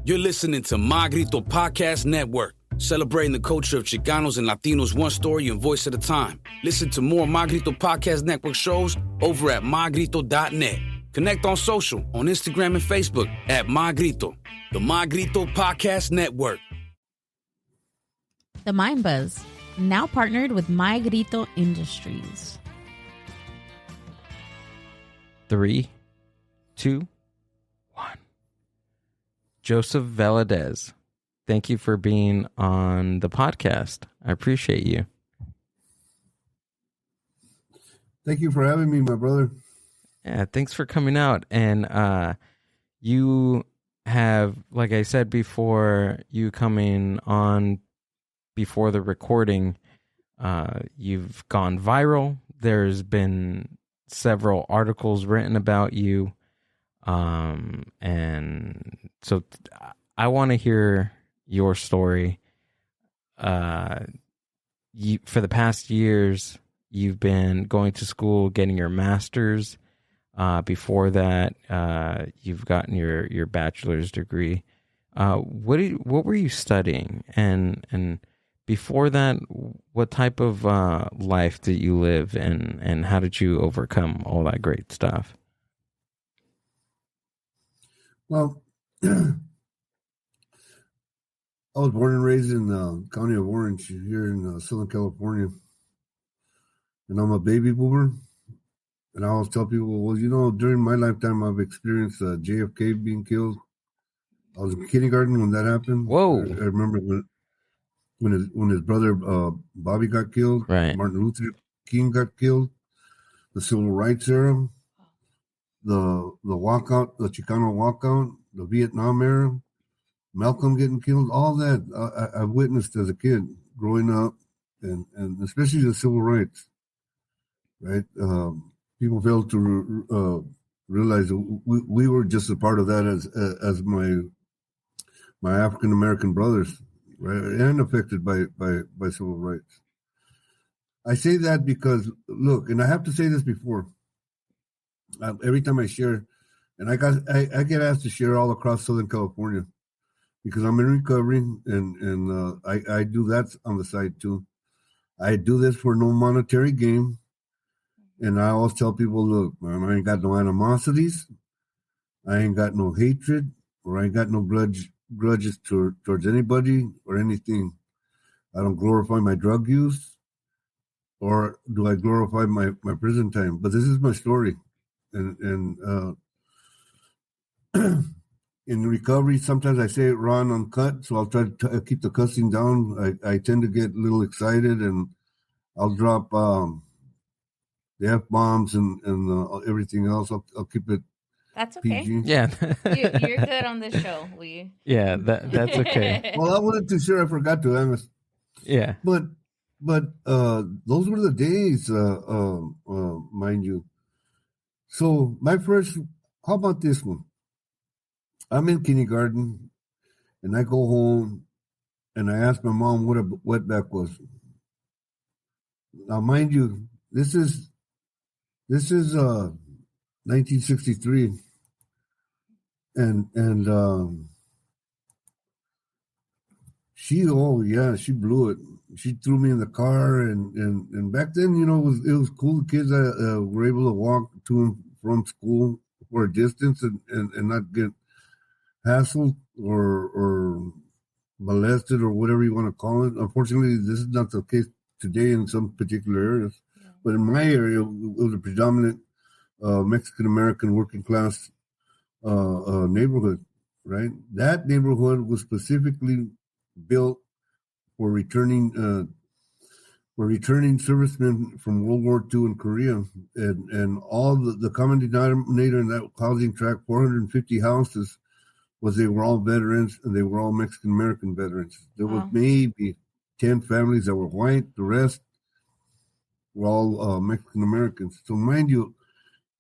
You're listening to My Grito Podcast Network, celebrating the culture of Chicanos and Latinos one story and voice at a time. Listen to more My Grito Podcast Network shows over at mygrito.net. Connect on social, on Instagram and Facebook at My Grito, the My Grito Podcast Network. The Mindbuzz, now partnered with My Grito Industries. 3, 2, 1. Joseph Valadez, thank you for being on the podcast. I appreciate you. Thank you for having me, my brother. Yeah, thanks for coming out. And you have, like I said before, you coming on before the recording, you've gone viral. There's been several articles written about you. And so I want to hear your story. For the past years, you've been going to school, getting your master's. Before that, you've gotten your bachelor's degree. What were you studying? And before that, what type of life did you live, and how did you overcome all that great stuff? Well, I was born and raised in the county of Orange here in Southern California. And I'm a baby boomer. And I always tell people, well, during my lifetime, I've experienced JFK being killed. I was in kindergarten when that happened. Whoa. I remember when his brother Bobby got killed. Right. Martin Luther King got killed. The Civil Rights era. The walkout, the Chicano walkout, the Vietnam era, Malcolm getting killed, all that I witnessed as a kid growing up, and especially the civil rights, right? People fail to realize that we were just a part of that as my African American brothers, right, and affected by civil rights. I say that because, look, and I have to say this before. Every time I share, and I get asked to share all across Southern California because I'm in recovery, and I do that on the side too. I do this for no monetary gain, and I always tell people, look, man, I ain't got no animosities, I ain't got no hatred, or I ain't got no grudges towards anybody or anything. I don't glorify my drug use, or do I glorify my prison time? But this is my story. And in recovery, sometimes I say it raw and uncut, so I'll try to keep the cussing down. I tend to get a little excited, and I'll drop the F-bombs and everything else. I'll keep it That's okay. PG. Yeah. You're good on this show. Yeah, that's okay. Well, I wasn't too sure. I forgot to ask. Yeah. But those were the days, mind you. So how about this one? I'm in kindergarten, and I go home, and I ask my mom what a wetback was. Now, mind you, this is 1963, and she blew it. She threw me in the car, and back then, it was cool. The kids were able to walk to and from school for a distance and not get hassled or molested or whatever you want to call it. Unfortunately, this is not the case today in some particular areas. Yeah. But in my area, it was a predominant Mexican-American working class neighborhood, right? That neighborhood was specifically built for returning servicemen from World War II in Korea, and all the common denominator in that housing tract, 450 houses, was they were all veterans, and they were all Mexican American veterans. There was maybe 10 families that were white. The rest were all Mexican Americans. So mind you,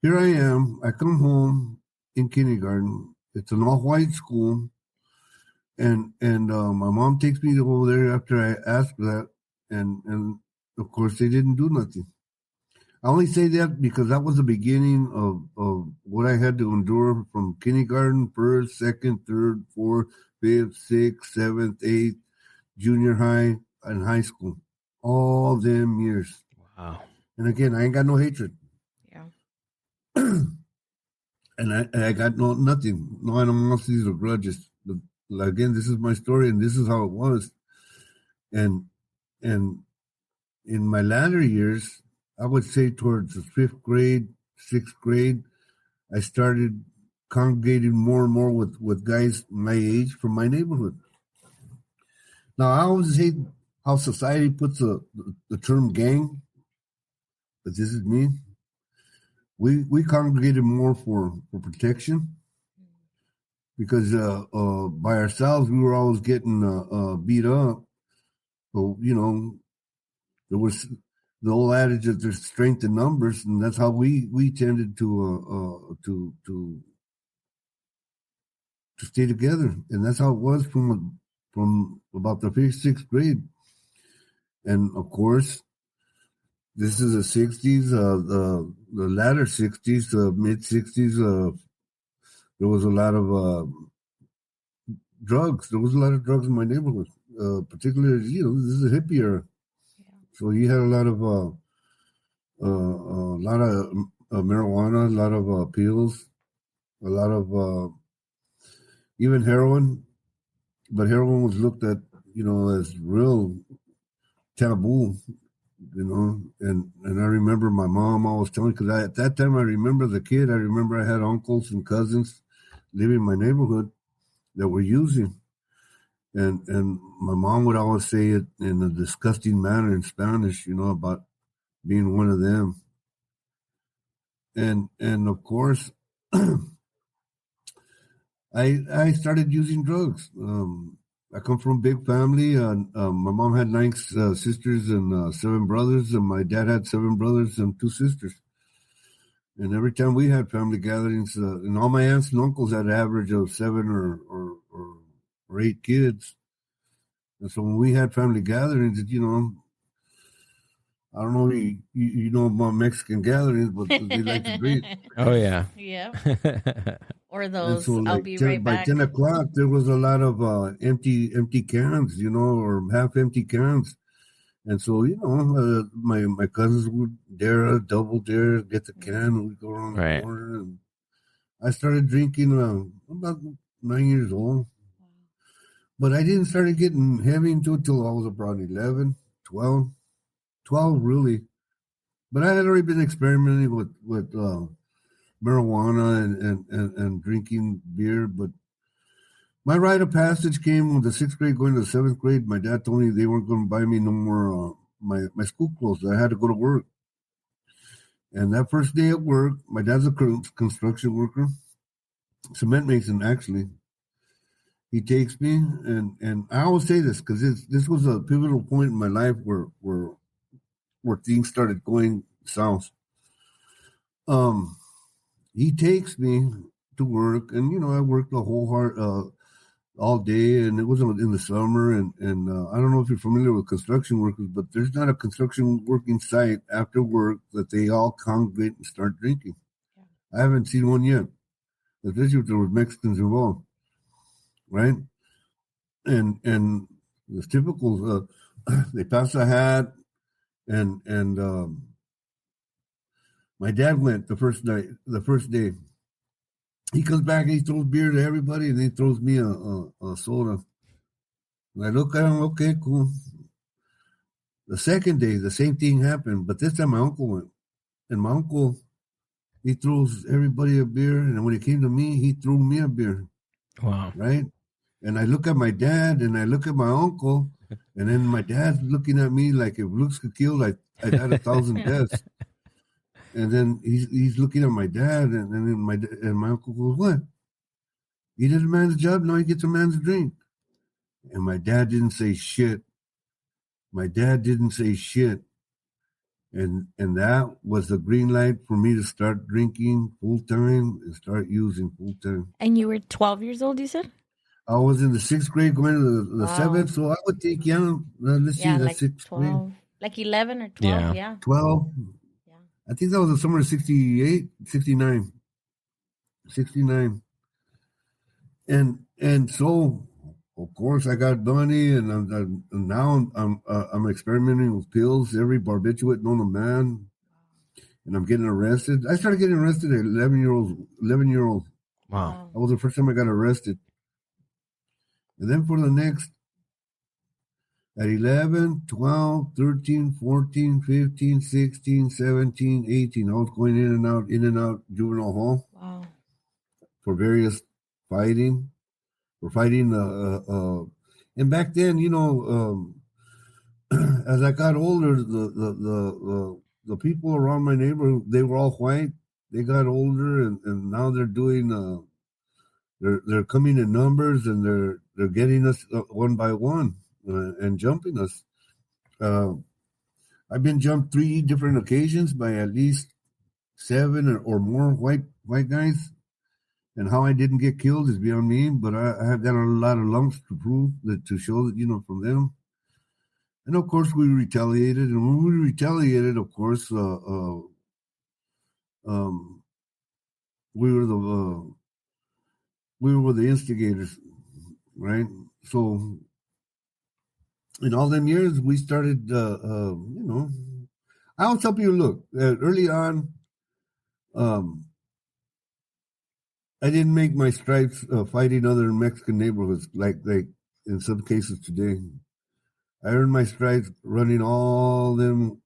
here I am. I come home in kindergarten. It's an all-white school. And my mom takes me over there after I asked that, and of course they didn't do nothing. I only say that because that was the beginning of what I had to endure from kindergarten, first, second, third, fourth, fifth, sixth, seventh, eighth, junior high, and high school. All them years. Wow. And again, I ain't got no hatred. Yeah. And I got nothing, no animosities or grudges. But again, this is my story, and this is how it was. And in my latter years, I would say towards the 5th grade, 6th grade, I started congregating more and more with guys my age from my neighborhood. Now, I always hate how society puts the term gang, but this is me. We congregated more for protection because by ourselves we were always getting beat up. So there was the old adage that there's strength in numbers, and that's how we tended to stay together, and that's how it was from about the 5th, 6th grade, and of course. This is the 60s, the latter 60s, mid 60s. There was a lot of drugs. There was a lot of drugs in my neighborhood, particularly, this is a hippie era. Yeah. So you had a lot of marijuana, a lot of pills, a lot of even heroin. But heroin was looked at, as real taboo. And I remember my mom always telling, because at that time I remember as a kid, I remember I had uncles and cousins living in my neighborhood that were using, and my mom would always say it in a disgusting manner in Spanish, about being one of them, and of course, I started using drugs. I come from a big family. My mom had 9 sisters and 7 brothers, and my dad had 7 brothers and 2 sisters. And every time we had family gatherings, and all my aunts and uncles had an average of 7 or 8 kids. And so when we had family gatherings, I don't know you know about Mexican gatherings, but they like to drink. Oh yeah, yeah. Or those. So I'll be right by back. 10 o'clock, there was a lot of empty cans, or half empty cans. And so, my cousins would double dare, get the can, and we'd go around the corner. And I started drinking about 9 years old. But I didn't start getting heavy into it until I was about 11, 12 really. But I had already been experimenting with marijuana and drinking beer. But my rite of passage came with the 6th grade going to the 7th grade. My dad told me they weren't going to buy me no more my school clothes. I had to go to work. And that first day at work, my dad's a construction worker, cement mason actually. He takes me, and I always say this because this was a pivotal point in my life where things started going south. He takes me to work, and I worked the whole all day, and it was in the summer, and I don't know if you're familiar with construction workers, but there's not a construction working site after work that they all congregate and start drinking. Yeah. I haven't seen one yet, especially if there were Mexicans involved, right? And the typical, they pass a hat, and my dad went the first day. He comes back and he throws beer to everybody, and he throws me a soda. And I look at him, okay, cool. The second day, the same thing happened, but this time my uncle went. And my uncle, he throws everybody a beer, and when it came to me, he threw me a beer. Wow. Right? And I look at my dad, and I look at my uncle, and then my dad's looking at me like if looks could kill, I'd had 1,000 deaths. And then he's looking at my dad, and then my uncle goes, "What? He did a man's job, now he gets a man's drink." And my dad didn't say shit. And that was the green light for me to start drinking full time and start using full time. And you were 12 years old, you said? I was in the 6th grade going to the 7th, so I would think, let's see, the like 6th 12, grade. like 11 or 12, yeah. 12. I think that was the summer of 68, 69. 69. And so, of course, I got money, and now I'm experimenting with pills, every barbiturate known to man, and I'm getting arrested. I started getting arrested at 11-year-old. Wow. That was the first time I got arrested. And then for the next, at 11, 12, 13, 14, 15, 16, 17, 18, I was going in and out juvenile hall. Wow. For various fighting. We're fighting and back then, as I got older, the people around my neighborhood, they were all white. They got older, and now they're doing they're coming in numbers, and they're getting us one by one and jumping us. I've been jumped 3 different occasions by at least 7 or more white guys. And how I didn't get killed is beyond me, but I have got a lot of lumps to prove to show that, from them. And of course, we retaliated. And when we retaliated, of course, we were the instigators, right? So in all them years, we started, I'll tell people, look, early on, I didn't make my stripes fighting other Mexican neighborhoods like in some cases today. I earned my stripes running all them.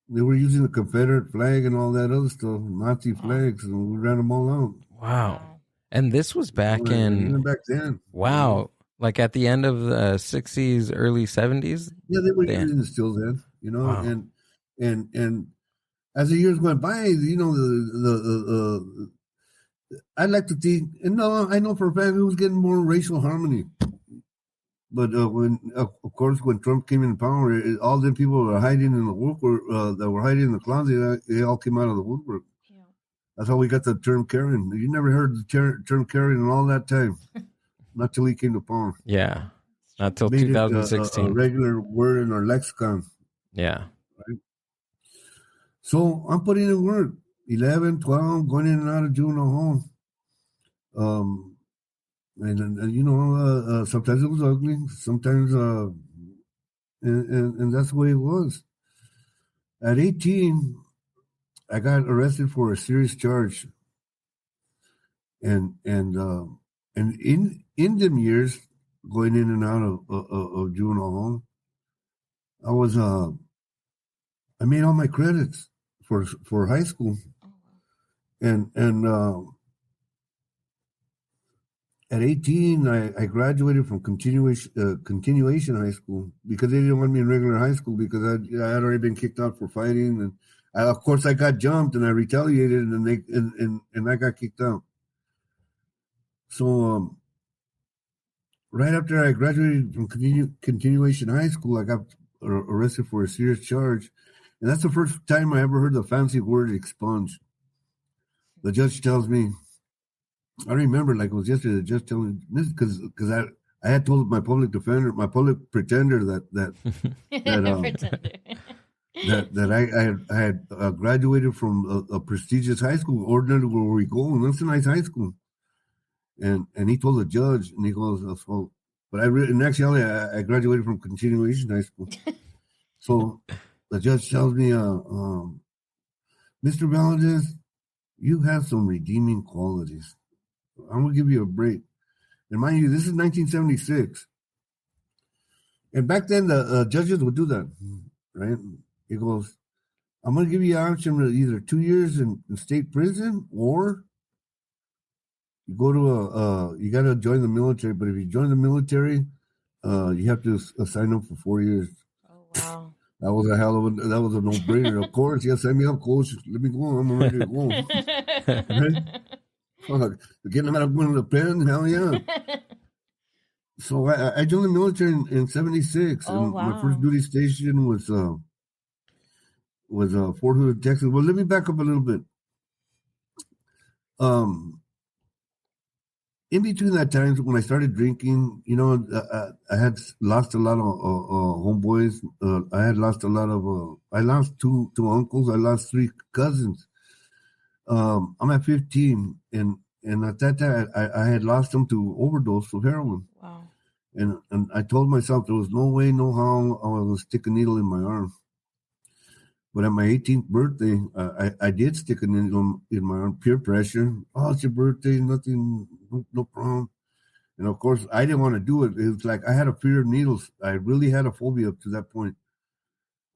They were using the Confederate flag and all that other stuff, Nazi flags, and we ran them all out. Wow. And this was back Even back then. Wow. Like at the end of the 60s, early 70s? Yeah, they were using it still then, Wow. and as the years went by, I'd like to think, and no, I know for a fact it was getting more racial harmony. But when Trump came in power, all the people that were hiding in the woodwork, that were hiding in the closet, they all came out of the woodwork. Yeah. That's how we got the term Karen. You never heard the term Karen in all that time, not till he came to power. Yeah, not till 2016. A regular word in our lexicon. Yeah. Right? So I'm putting in work, 11, 12, going in and out of juvenile hall. And sometimes it was ugly, sometimes, and that's the way it was. At 18, I got arrested for a serious charge. And in them years, going in and out of juvenile hall, I made all my credits for high school. And at 18, I graduated from continuation high school because they didn't want me in regular high school because I had already been kicked out for fighting, and of course I got jumped and I retaliated, and I got kicked out. So right after I graduated from continuation high school, I got arrested for a serious charge, and that's the first time I ever heard the fancy word expunge. The judge tells me. I remember like it was yesterday. The judge telling me because I had told my public defender, my public pretender that I had graduated from a prestigious high school, ordinary where we go, and that's a nice high school. And he told the judge, and he goes, "Well, but in actuality, I graduated from continuation high school." So the judge tells me, "Mr. Valadez, you have some redeeming qualities. I'm going to give you a break." And mind you, this is 1976. And back then, the judges would do that, right? He goes, "I'm going to give you an option of either 2 years in state prison, or you go to you got to join the military. But if you join the military, you have to sign up for 4 years." Oh, wow. That was a no-brainer. Of course, yeah, send me up, coach. Let me go. I'm ready to go. Right? Fuck, getting them out of the pen, hell yeah. So I joined the military in 76, and my first duty station was Fort Hood, Texas. Well, let me back up a little bit. in between that times when I started drinking, you know, I had lost a lot of homeboys. I had lost a lot of. I lost two uncles. I lost 3 cousins. I'm at 15, and at that time I had lost them to overdose of heroin. Wow. And I told myself there was no way, no how I was gonna stick a needle in my arm. But at my 18th birthday, I did stick a needle in my arm. Peer pressure. Oh, it's your birthday. Nothing. No problem. And of course, I didn't want to do it. It was like I had a fear of needles. I really had a phobia up to that point.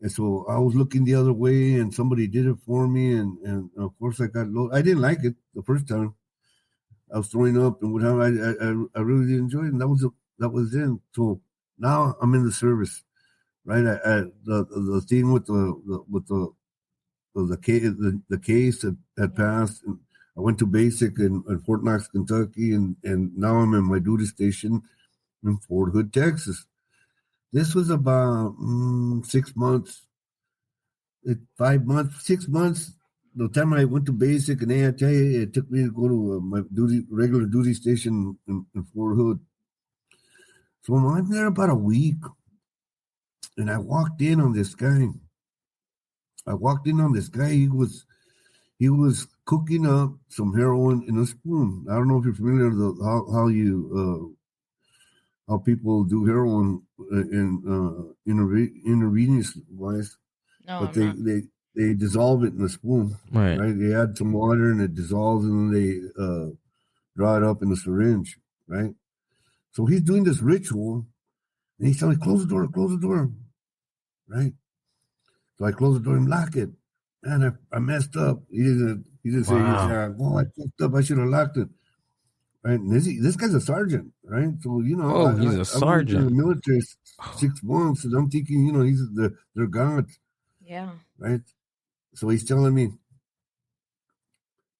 And so I was looking the other way, and somebody did it for me. And of course, I got low. I didn't like it the first time. I was throwing up and whatever. I really did enjoy it. And that was it. So now I'm in the service, right? The thing with the case that had passed. And I went to basic in Fort Knox, Kentucky, and now I'm in my duty station in Fort Hood, Texas. This was about 6 months, 5 months, 6 months. The time I went to basic and AIT, it took me to go to my regular duty station in Fort Hood. So I'm there about a week, and I walked in on this guy. He was cooking up some heroin in a spoon. I don't know if you're familiar with how people do heroin intravenous wise, but they dissolve it in a spoon. Right. They add some water and it dissolves, and then they draw it up in a syringe. Right. So he's doing this ritual, and he's telling me, close the door. Right. So I closed the door and lock it. Man, I messed up. He didn't say, I fucked up. I should have locked it. Right? And this guy's a sergeant, right? So, you know. He's a sergeant. I was in the military 6 months, and I'm thinking, you know, they're God. Yeah. Right? So he's telling me,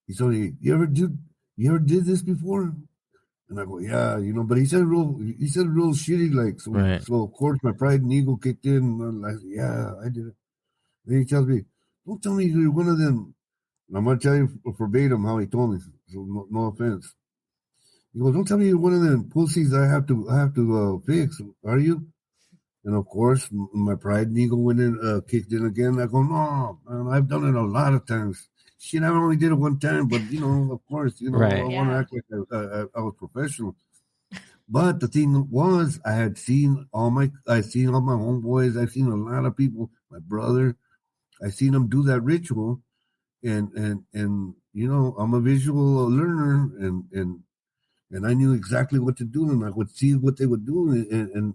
you ever did this before? And I go, yeah, you know, but he said real shitty, like, so, right. So of course my pride and ego kicked in, and I'm like, yeah, I did it. Then he tells me, don't tell me you're one of them. And I'm going to tell you verbatim how he told me, so no offense. He goes, don't tell me you're one of them pussies I have to fix, are you? And of course, my pride and ego went in, kicked in again. I go, no, man, I've done it a lot of times. Shit, I only did it one time, but, you know, of course, you know, right. I want to act like I was professional. But the thing was, I seen all my homeboys. I've seen a lot of people, my brother. I seen them do that ritual, and you know, I'm a visual learner, and I knew exactly what to do, and I would see what they would do, and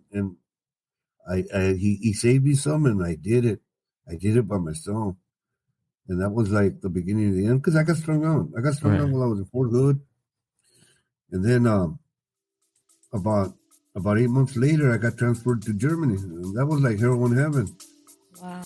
he saved me some, and I did it. I did it by myself, and that was like the beginning of the end, because I got strung out. I got strung out while I was in Fort Hood, and then about 8 months later, I got transferred to Germany, and that was like heroin heaven. Wow.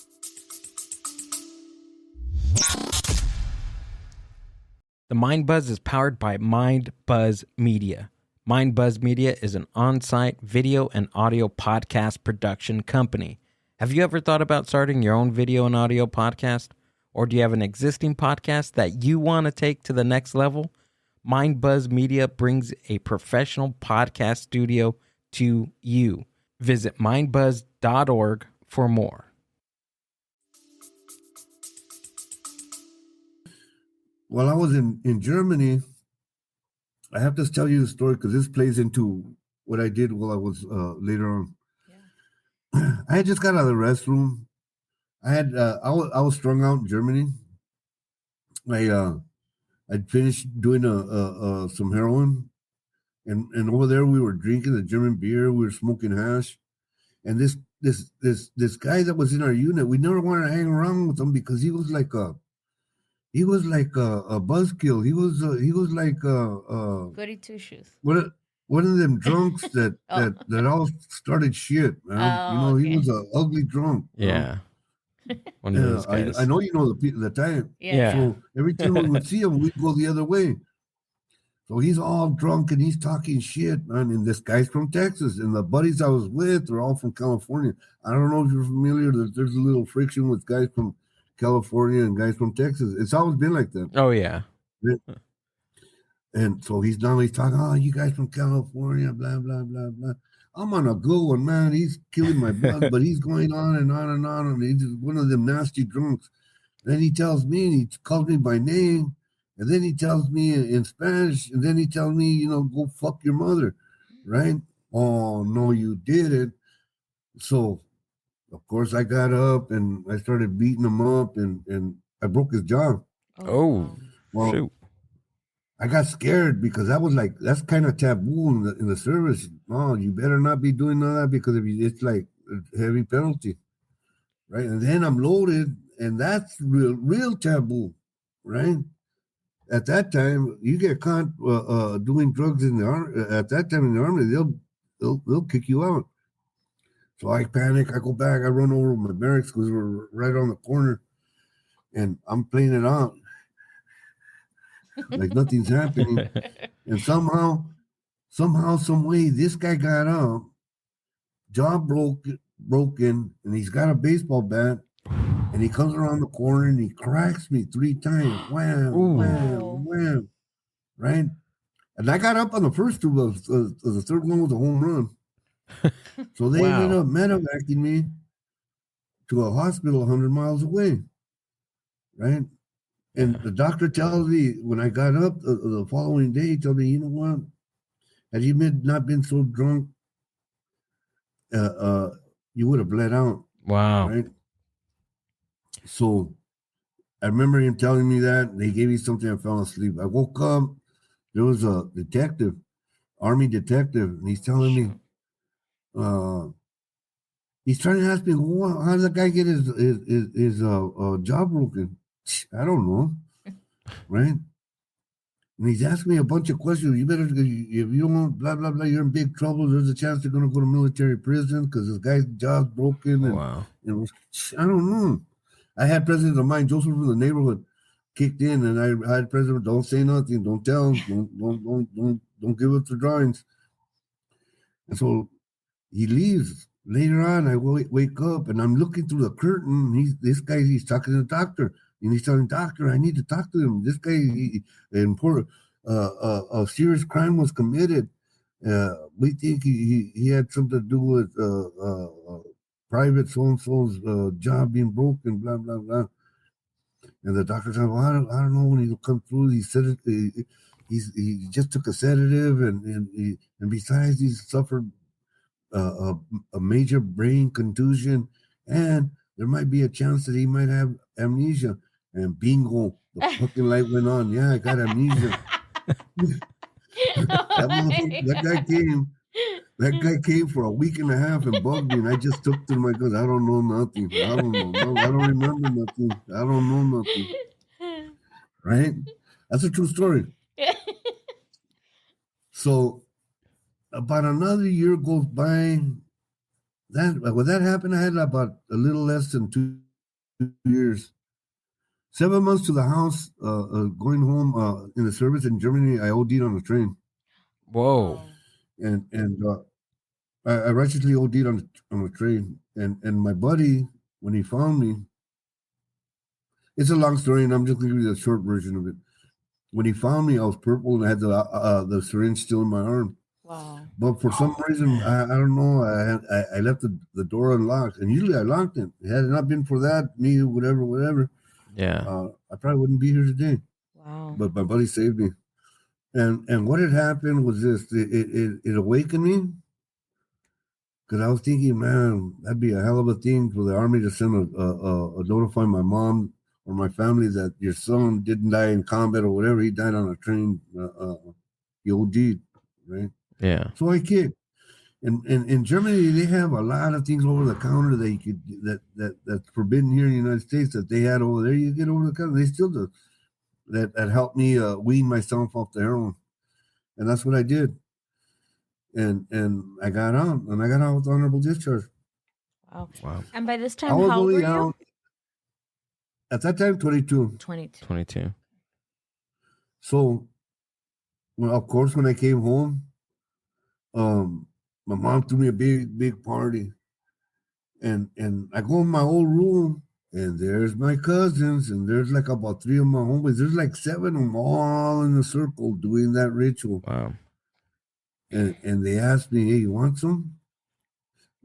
The Mindbuzz is powered by Mindbuzz Media. Mindbuzz Media is an on-site video and audio podcast production company. Have you ever thought about starting your own video and audio podcast? Or do you have an existing podcast that you want to take to the next level? Mindbuzz Media brings a professional podcast studio to you. Visit mindbuzz.org for more. While I was in Germany, I have to tell you the story because this plays into what I did while I was later on. Yeah. I had just got out of the restroom. I was strung out in Germany. I'd finished doing some heroin, and over there we were drinking the German beer. We were smoking hash, and this guy that was in our unit, we never wanted to hang around with him because he was like a buzzkill. He was like goody two shoes. One of them drunks that all started shit, man. You know, okay. He was an ugly drunk. Yeah. One of those guys. I know you know the type. Yeah. So every time we would see him, we'd go the other way. So he's all drunk and he's talking shit, man. And this guy's from Texas, and the buddies I was with are all from California. I don't know if you're familiar that there's a little friction with guys from California and guys from Texas. It's always been like that. Oh yeah. And so he's talking, oh, you guys from California, blah, blah, blah, blah. I'm on a good one, man. He's killing my blood, but he's going on and on and on. And he's just one of them nasty drunks. Then he tells me, and he calls me by name. And then he tells me in Spanish. And then he tells me, go fuck your mother. Right? Oh, no, you didn't. So, of course, I got up and I started beating him up. And I broke his jaw. Oh, Well, shoot. I got scared because that's kind of taboo in the service. Oh, you better not be doing all that because it's like a heavy penalty, right? And then I'm loaded, and that's real taboo, right? At that time, you get caught doing drugs in the army. At that time in the army, they'll kick you out. So I panic. I go back. I run over to my barracks because we're right on the corner, and I'm playing it out. Like nothing's happening. And somehow, some way, this guy got up, jaw broken, and he's got a baseball bat, and he comes around the corner and he cracks me 3 times. Wham, wham, wham. Right? And I got up on the first 2, the third one was a home run. So they ended up medevacing me to a hospital 100 miles away. Right? And the doctor tells me when I got up the following day, he told me, you know what? Had you not been so drunk, you would have bled out. Wow. Right? So I remember him telling me that. They gave me something. I fell asleep. I woke up. There was a detective, Army detective, and he's telling me, he's trying to ask me, well, how did that guy get his jaw broken? I don't know. Right? And he's asking me a bunch of questions. You better, if you don't want blah, blah, blah, you're in big trouble. There's a chance they're going to go to military prison because this guy's jaw's broken. And, I don't know. I had presidents of mine, Joseph from the neighborhood, kicked in, and I had president, don't say nothing, don't tell, don't give up the drawings. And so he leaves. Later on, I wake up, and I'm looking through the curtain. He's talking to the doctor. And he's telling doctor, I need to talk to him. This guy, a serious crime was committed. We think he had something to do with private so-and-so's job being broken, blah, blah, blah. And the doctor said, well, I don't know when he'll come through. He said he just took a sedative, and besides, he's suffered a major brain contusion, and there might be a chance that he might have amnesia. And bingo, the fucking light went on. Yeah, I got amnesia. That guy came for a week and a half and bugged me, and I just took to him. I goes, I don't know nothing. I don't know. No, I don't remember nothing. I don't know nothing. Right? That's a true story. So about another year goes by. When that happened, I had about a little less than 2 years. 7 months to the house, going home in the service in Germany, I OD'd on a train. Whoa. And I righteously OD'd on a train. And my buddy, when he found me, it's a long story, and I'm just going to give you the short version of it. When he found me, I was purple, and I had the syringe still in my arm. Wow. But for some reason, I don't know, I left the door unlocked. And usually I locked it. Had it not been for that, me, whatever. Yeah. I probably wouldn't be here today. Wow. But my buddy saved me. And what had happened was this: it awakened me, because I was thinking, man, that'd be a hell of a thing for the Army to send a notify my mom or my family that your son didn't die in combat or whatever. He died on a train. He OD'd, right? Yeah. So I kicked. And in Germany, they have a lot of things over the counter that you could that's forbidden here in the United States that they had over there. You get over the counter, they still do. That helped me wean myself off the heroin, and that's what I did. And I got out, with honorable discharge. Wow. And by this time, I was how old were only you? out at that time, 22. 22. So, well, of course, when I came home, my mom threw me a big party, and I go in my old room, And there's my cousins, and there's like about 3 of my homies. There's like 7 of them all in a circle doing that ritual. Wow. And they asked me, hey, you want some?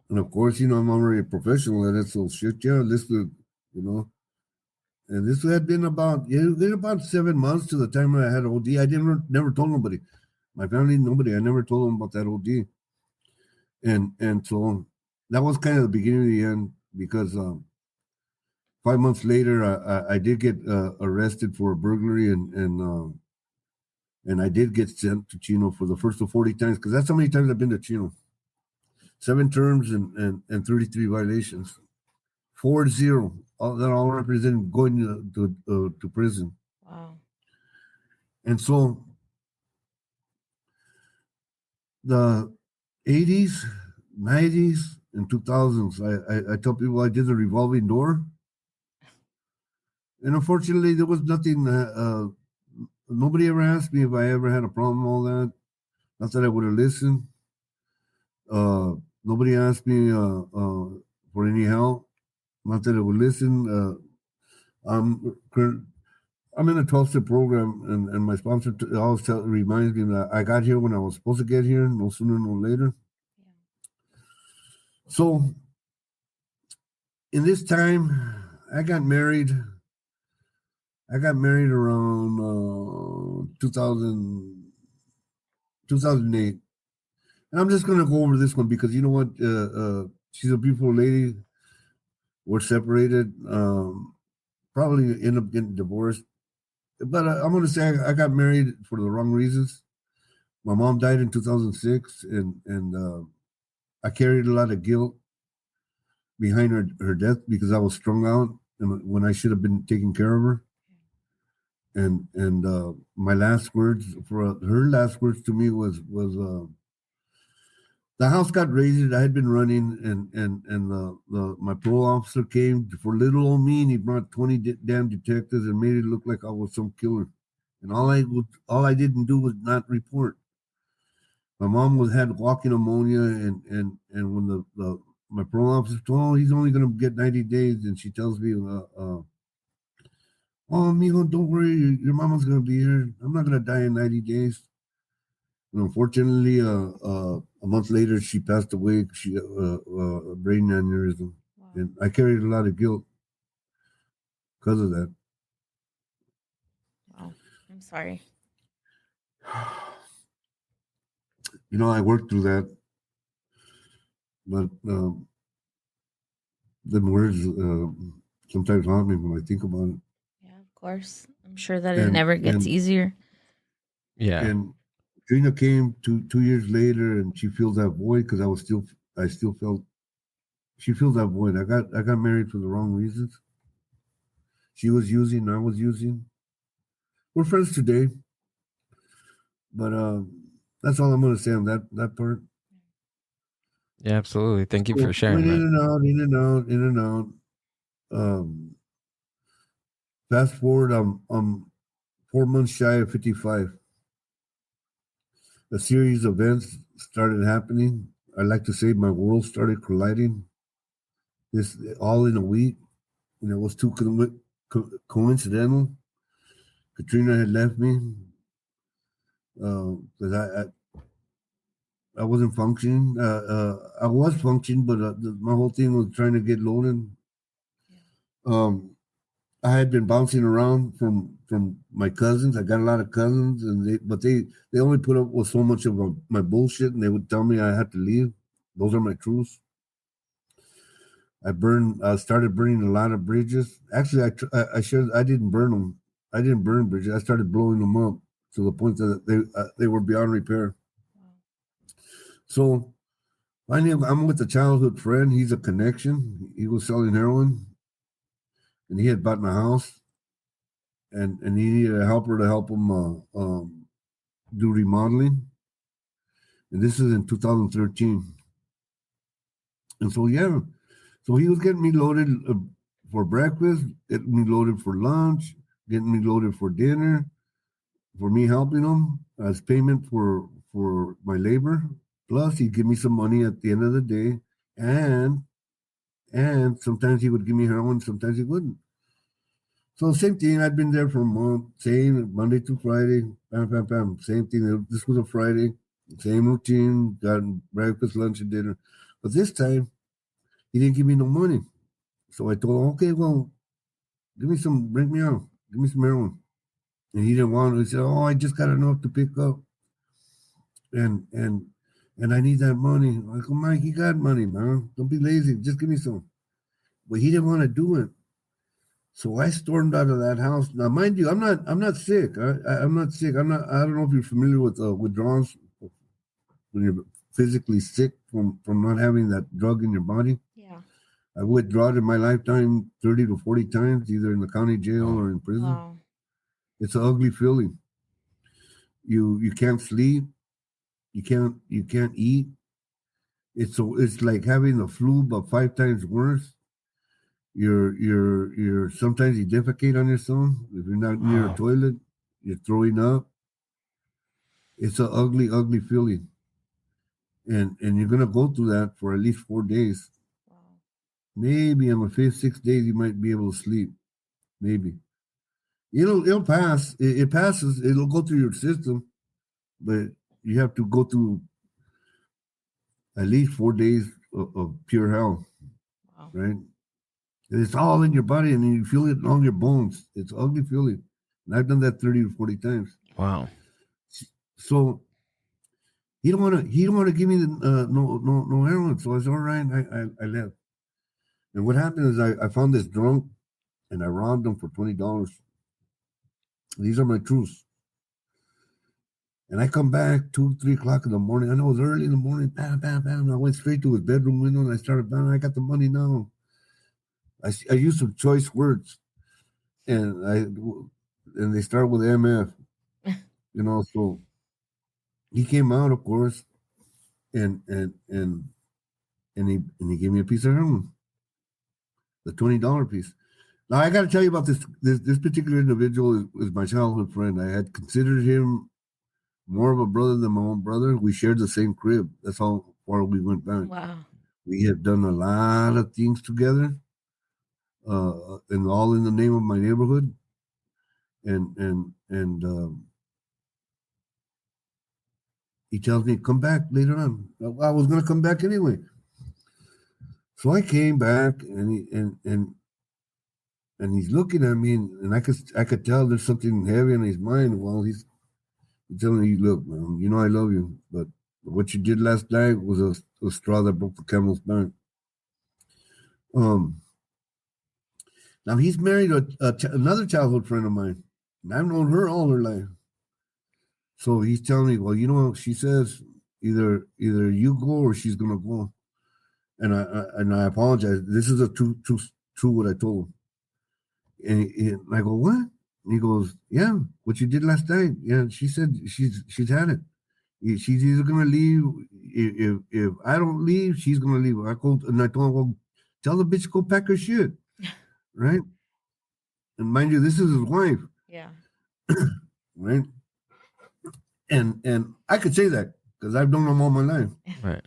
And of course, I'm already a professional at it, so shit, yeah, listen, And this had been about 7 months to the time I had OD. I never told nobody. My family, nobody. I never told them about that OD. And so that was kind of the beginning of the end, because 5 months later, I did get arrested for a burglary, and I did get sent to Chino for the first of 40 times, because that's how many times I've been to Chino. 7 terms and 33 violations. 40. That all represent going to prison. Wow. And so the 80s, 90s, and 2000s, I tell people I did the revolving door. And unfortunately, there was nothing. Nobody ever asked me if I ever had a problem, all that. Not that I would have listened. Nobody asked me for any help. Not that I would listen. I'm in a 12-step program, and my sponsor always reminds me that I got here when I was supposed to get here, no sooner, no later. Yeah. So, in this time, I got married. I got married around 2008. And I'm just going to go over this one because you know what? She's a beautiful lady. We're separated. Probably end up getting divorced. But I'm going to say I got married for the wrong reasons. My mom died in 2006, and I carried a lot of guilt behind her death because I was strung out and when I should have been taking care of her. And my last words her last words to me was the house got raided. I had been running, and my parole officer came for little old me, and he brought 20 damn detectives and made it look like I was some killer. And all I didn't do was not report. My mom had walking pneumonia, and when my parole officer told, he's only going to get 90 days, and she tells me, "Oh, mijo, don't worry, your mama's going to be here. I'm not going to die in 90 days." And unfortunately, a month later, she passed away. She a brain aneurysm, wow. And I carried a lot of guilt because of that. Wow, I'm sorry. I worked through that, but the words sometimes haunt me when I think about it. Yeah, of course. I'm sure that it never gets easier. Yeah. And Trina came 2 years later, and she filled that void because I still felt. She filled that void. I got married for the wrong reasons. She was using, I was using. We're friends today, but that's all I'm going to say on that part. Yeah, absolutely. Thank you for sharing. In and out. Fast forward, I'm 4 months shy of 55. A series of events started happening. I like to say my world started colliding. This all in a week. It was too coincidental. Katrina had left me because I wasn't functioning. I was functioning, but my whole thing was trying to get loaded. I had been bouncing around from my cousins. I got a lot of cousins, but they only put up with so much of my bullshit, and they would tell me I had to leave. Those are my truths. I started burning a lot of bridges. Actually, I didn't burn them. I didn't burn bridges. I started blowing them up to the point that they were beyond repair. Wow. So finally, I'm with a childhood friend. He's a connection. He was selling heroin, and he had bought my house, and he needed a helper to help him do remodeling. And this is in 2013. And so so he was getting me loaded for breakfast, getting me loaded for lunch, getting me loaded for dinner, for me helping him as payment for my labor. Plus, he'd give me some money at the end of the day, and And sometimes he would give me heroin, sometimes he wouldn't. So same thing. I'd been there for a month. Same Monday to Friday. Bam, bam, bam. Same thing. This was a Friday. Same routine. Got breakfast, lunch, and dinner. But this time, he didn't give me no money. So I told him, okay, well, bring me out. Give me some heroin. And he didn't want it. He said, oh, I just got enough to pick up. And I need that money. I go, Mike, you got money, man. Don't be lazy. Just give me some. But he didn't want to do it. So I stormed out of that house. Now, mind you, I'm not sick. I'm not sick. I don't know if you're familiar with withdrawals when you're physically sick from not having that drug in your body. Yeah. I withdrawn in my lifetime 30 to 40 times, either in the county jail or in prison. Wow. It's an ugly feeling. You can't sleep. You can't eat. It's like having the flu, but 5 times worse. You're sometimes you defecate on yourself. If you're not near a toilet, you're throwing up. It's an ugly, ugly feeling. And you're gonna go through that for at least 4 days. Wow. Maybe on the 5th, 6th day you might be able to sleep. Maybe. It'll pass. It passes. It'll go through your system, but you have to go through at least 4 days of pure hell. Wow. Right? And it's all in your body, and you feel it on your bones. It's an ugly feeling. And I've done that 30 to 40 times. Wow. So he don't want to give me the no heroin. So I said, all right, I left. And what happened is I found this drunk, and I robbed him for $20. These are my truths. And I come back 2, 3 o'clock in the morning. I know it was early in the morning. Bam, bam, bam. I went straight to his bedroom window and I started banging. I got the money now. I used some choice words, and they start with MF, So he came out, of course, and he gave me a piece of heroin, the $20 piece. Now I got to tell you about this particular individual is my childhood friend. I had considered him more of a brother than my own brother. We shared the same crib. That's how far we went back. Wow. We had done a lot of things together. And all in the name of my neighborhood, and he tells me, come back later on. I was going to come back anyway, so I came back, and he's looking at me, and I could tell there's something heavy on his mind. While he's telling me, look, man, I love you, but what you did last night was a straw that broke the camel's back. Now, he's married another childhood friend of mine, and I've known her all her life. So he's telling me, well, she says either you go or she's going to go. And I apologize. This is a true what I told him. And I go, what? And he goes, yeah, what you did last night. Yeah, she said she's had it. She's either going to leave. If I don't leave, she's going to leave. I told him, well, tell the bitch to go pack her shit. Right? And mind you, this is his wife. Yeah. Right? And I could say that because I've known him all my life. Right.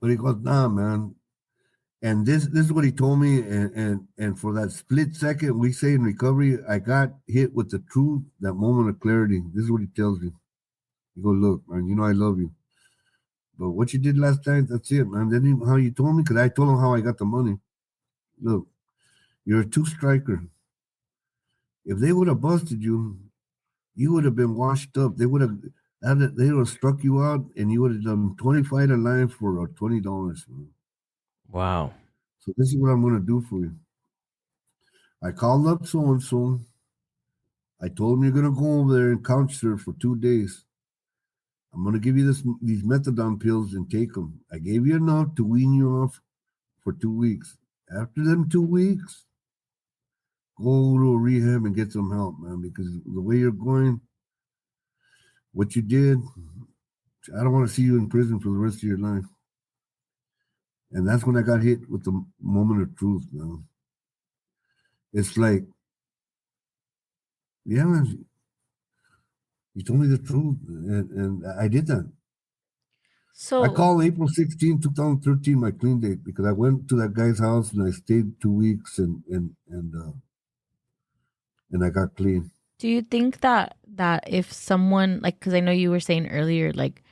But he goes, nah, man. And this is what he told me. And for that split second, we say in recovery, I got hit with the truth, that moment of clarity. This is what he tells me. He goes, look, man, I love you. But what you did last night, that's it, man. Then how you told me, because I told him how I got the money. Look, you're a 2-striker. If they would have busted you, you would have been washed up. They would have struck you out, and you would have done 25 to life for $20. Man. Wow. So this is what I'm going to do for you. I called up so-and-so. I told him you're going to go over there and couch surf for 2 days. I'm going to give you these methadone pills and take them. I gave you enough to wean you off for 2 weeks. After them 2 weeks, go to a rehab and get some help, man, because the way you're going, what you did, I don't want to see you in prison for the rest of your life. And that's when I got hit with the moment of truth, man. It's like, yeah, man, you told me the truth, and I did that. So I call April 16, 2013 my clean date because I went to that guy's house and I stayed 2 weeks and I got clean. do you think that if someone, like, because I know you were saying earlier, like,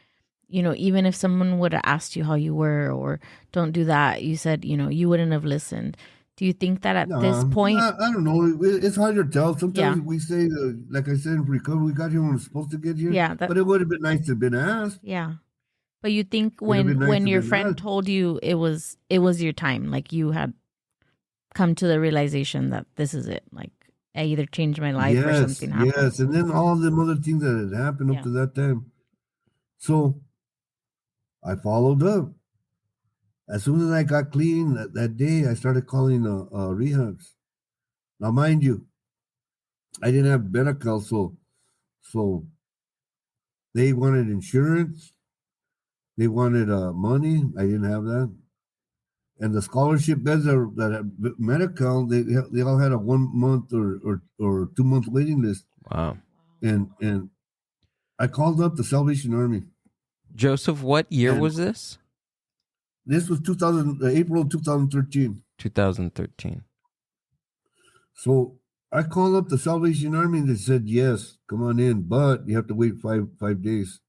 even if someone would have asked you how you were or don't do that, you said, you wouldn't have listened. Do you think that at this point, I don't know. It's hard to tell. Sometimes Yeah. we say, like I said, in recovery, we got here when we're supposed to get here. Yeah, but it would have been nice to have been asked. yeah. But you think Would have been nice when to your been friend asked. told you it was your time, like you had come to the realization that this is it, like I either changed my life or something happened. Yes, and then all the other things that had happened Yeah. up to that time. So I followed up. As soon as I got clean that day, I started calling rehabs. Now, mind you, I didn't have medical, so they wanted insurance. They wanted money. I didn't have that. And the scholarship beds that had medical, they all had a 1 month or 2 month waiting list. Wow. And I called up the Salvation Army. Joseph, what year And was this? This was April 2013. 2013. So I called up the Salvation Army and they said, yes, come on in, but you have to wait five days.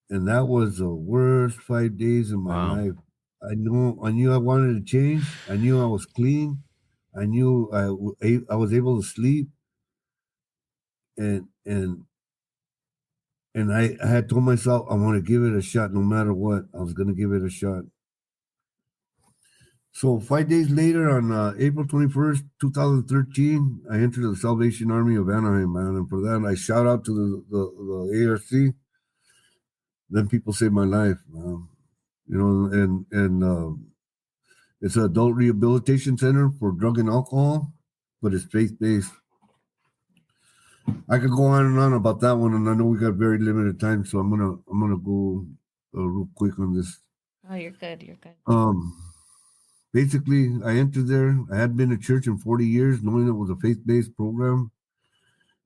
And that was the worst 5 days of my life. I knew I wanted to change. I knew I was clean. I knew I was able to sleep. And I had told myself I want to give it a shot no matter what. I was going to give it a shot. So 5 days later, on April 21st, 2013, I entered the Salvation Army of Anaheim, man. And for that, I shout out to the ARC. Then people saved my life, and it's an adult rehabilitation center for drug and alcohol, but it's faith-based. I could go on and on about that one, and I know we got very limited time, so I'm gonna go real quick on this. Oh, you're good. You're good. Basically, I entered there. I had been to church in 40 years, knowing it was a faith-based program,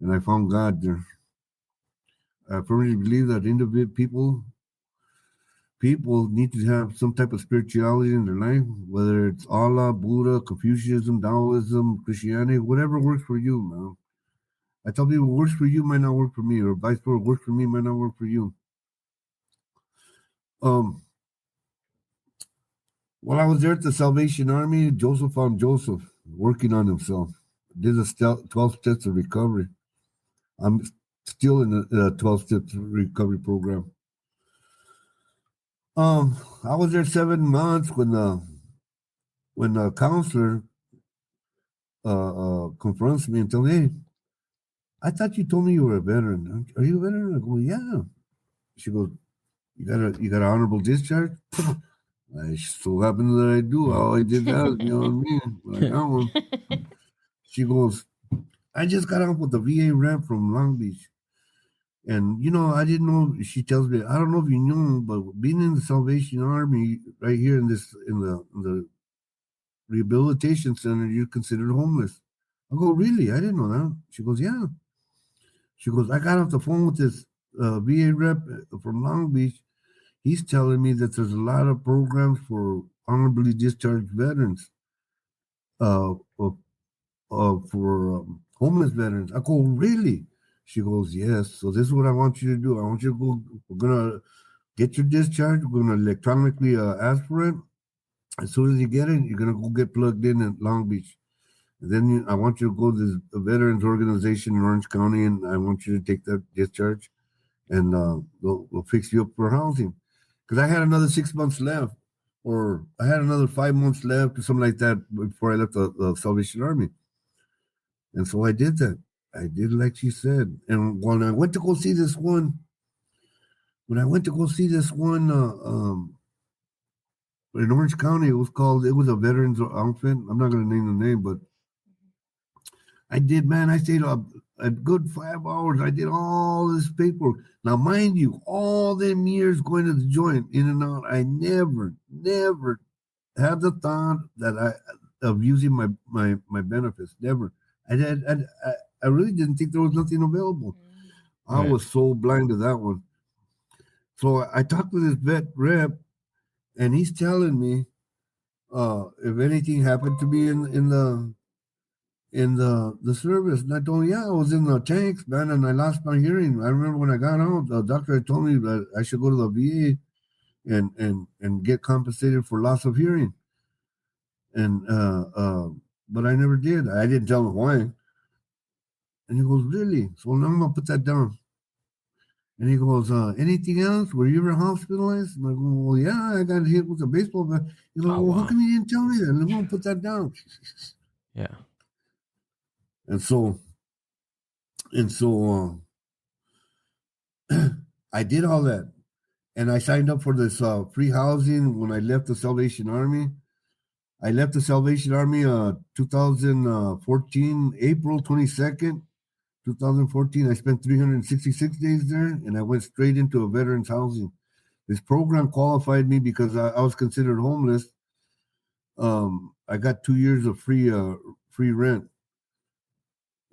and I found God there. I firmly believe that people need to have some type of spirituality in their life, whether it's Allah, Buddha, Confucianism, Taoism, Christianity, whatever works for you, man. I tell people what works for you might not work for me, or vice versa, what works for me might not work for you. While I was there at the Salvation Army, Joseph found Joseph working on himself. Did the 12 steps of recovery. I'm still in the 12 steps recovery program. I was there 7 months when the counselor confronts me and tells me, hey, I thought you told me you were a veteran. Are you a veteran? I go, yeah. She goes, you got an honorable discharge? I so happen that I do. All I did that, you know what I mean? But I got one. She goes, I just got off with the VA rep from Long Beach. And, I didn't know, she tells me, I don't know if you knew, but being in the Salvation Army right here in the rehabilitation center, you're considered homeless. I go, really? I didn't know that. She goes, yeah. She goes, I got off the phone with this VA rep from Long Beach. He's telling me that there's a lot of programs for honorably discharged veterans, for homeless veterans. I go, really? She goes, yes. So this is what I want you to do. I want you to go. We're gonna get your discharge. We're gonna electronically ask for it. As soon as you get it, you're gonna go get plugged in at Long Beach. And then I want you to go to this veterans organization in Orange County, and I want you to take that discharge, and we'll fix you up for housing. Because I had another 6 months left, or I had another 5 months left, or something like that, before I left the Salvation Army. And so I did that. I did like she said. And when I went to go see this one, in Orange County, it was a veterans outfit. I'm not going to name the name, but I stayed up a good 5 hours. I did all this paperwork. Now, mind you, all them years going to the joint, in and out, I never had the thought of using my benefits. Never. I really didn't think there was nothing available. I was so blind to that one. So I talked to this vet rep, and he's telling me if anything happened to me in the service. And I told him, yeah, I was in the tanks, man, and I lost my hearing. I remember when I got out, the doctor had told me that I should go to the VA and get compensated for loss of hearing. And but I never did. I didn't tell him why. And he goes, really? So now I'm gonna put that down. And he goes, anything else? Were you ever hospitalized? And I go, well, yeah, I got hit with a baseball bat. He goes, well, how come you didn't tell me that? I'm gonna put that down. Yeah. And so I did all that. And I signed up for this free housing when I left the Salvation Army. I left the Salvation Army 2014, April 22nd, 2014. I spent 366 days there, and I went straight into a veterans housing. This program qualified me because I was considered homeless. I got 2 years of free rent.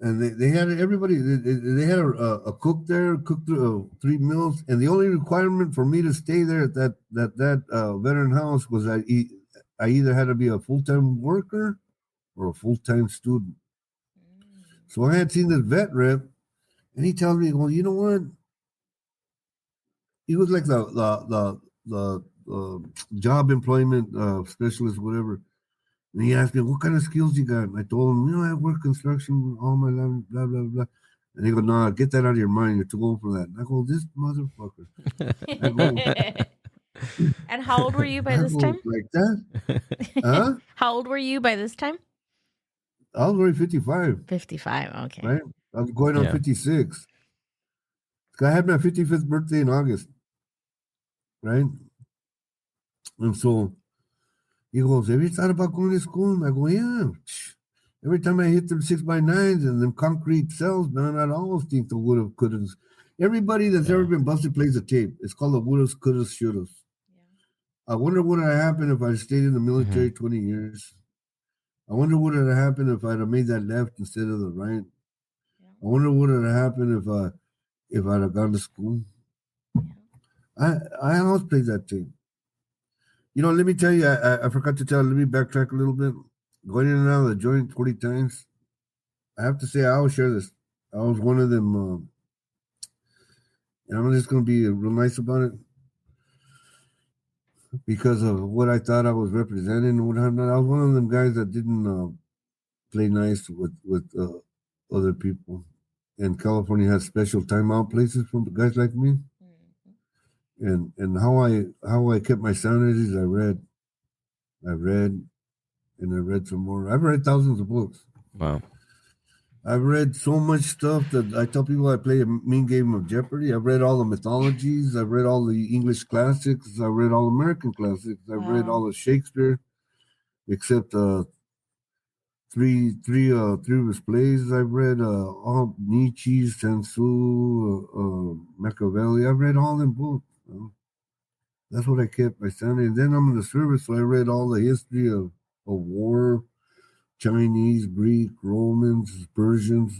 And they had everybody. They had a cook there, cooked 3 meals, and the only requirement for me to stay there at that veteran house was I either had to be a full-time worker or a full-time student. So I had seen this vet rep, and he tells me, "Well, you know what?" He was like the job employment specialist, whatever. And he asked me, what kind of skills you got? And I told him, I work construction all my life, blah, blah, blah. And he goes, no, get that out of your mind. You're too old for that. And I go, this motherfucker. And how old were you by this time? Like that? Huh? How old were you by this time? I was already 55. 55, okay. Right? I was going on 56. I had my 55th birthday in August. Right? And so he goes, have you thought about going to school? And I go, yeah. Every time I hit them 6x9s and them concrete cells, man, I'd always think the would have, could have. Everybody that's ever been busted plays a tape. It's called the would have, could have, should have. Yeah. I wonder what would have happened if I stayed in the military 20 years. I wonder what would have happened if I'd have made that left instead of the right. Yeah. I wonder what would have happened if I'd have gone to school. Yeah. I always played that tape. You know, let me tell you, I forgot to tell, let me backtrack a little bit. Going in and out of the joint 40 times, I have to say, I always share this. I was one of them, and I'm just going to be real nice about it because of what I thought I was representing and what I'm not. I was one of them guys that didn't play nice with other people. And California has special timeout places for guys like me. And how I kept my sanity is I read, and I read some more. I've read thousands of books. Wow. I've read so much stuff that I tell people I play a mean game of Jeopardy. I've read all the mythologies. I've read all the English classics. I've read all American classics. I've read all of Shakespeare, except three of his plays. I've read all Nietzsche, Sansu, Machiavelli. I've read all them books. That's what I kept my sanity. And then I'm in the service, so I read all the history of war, Chinese, Greek, Romans, Persians,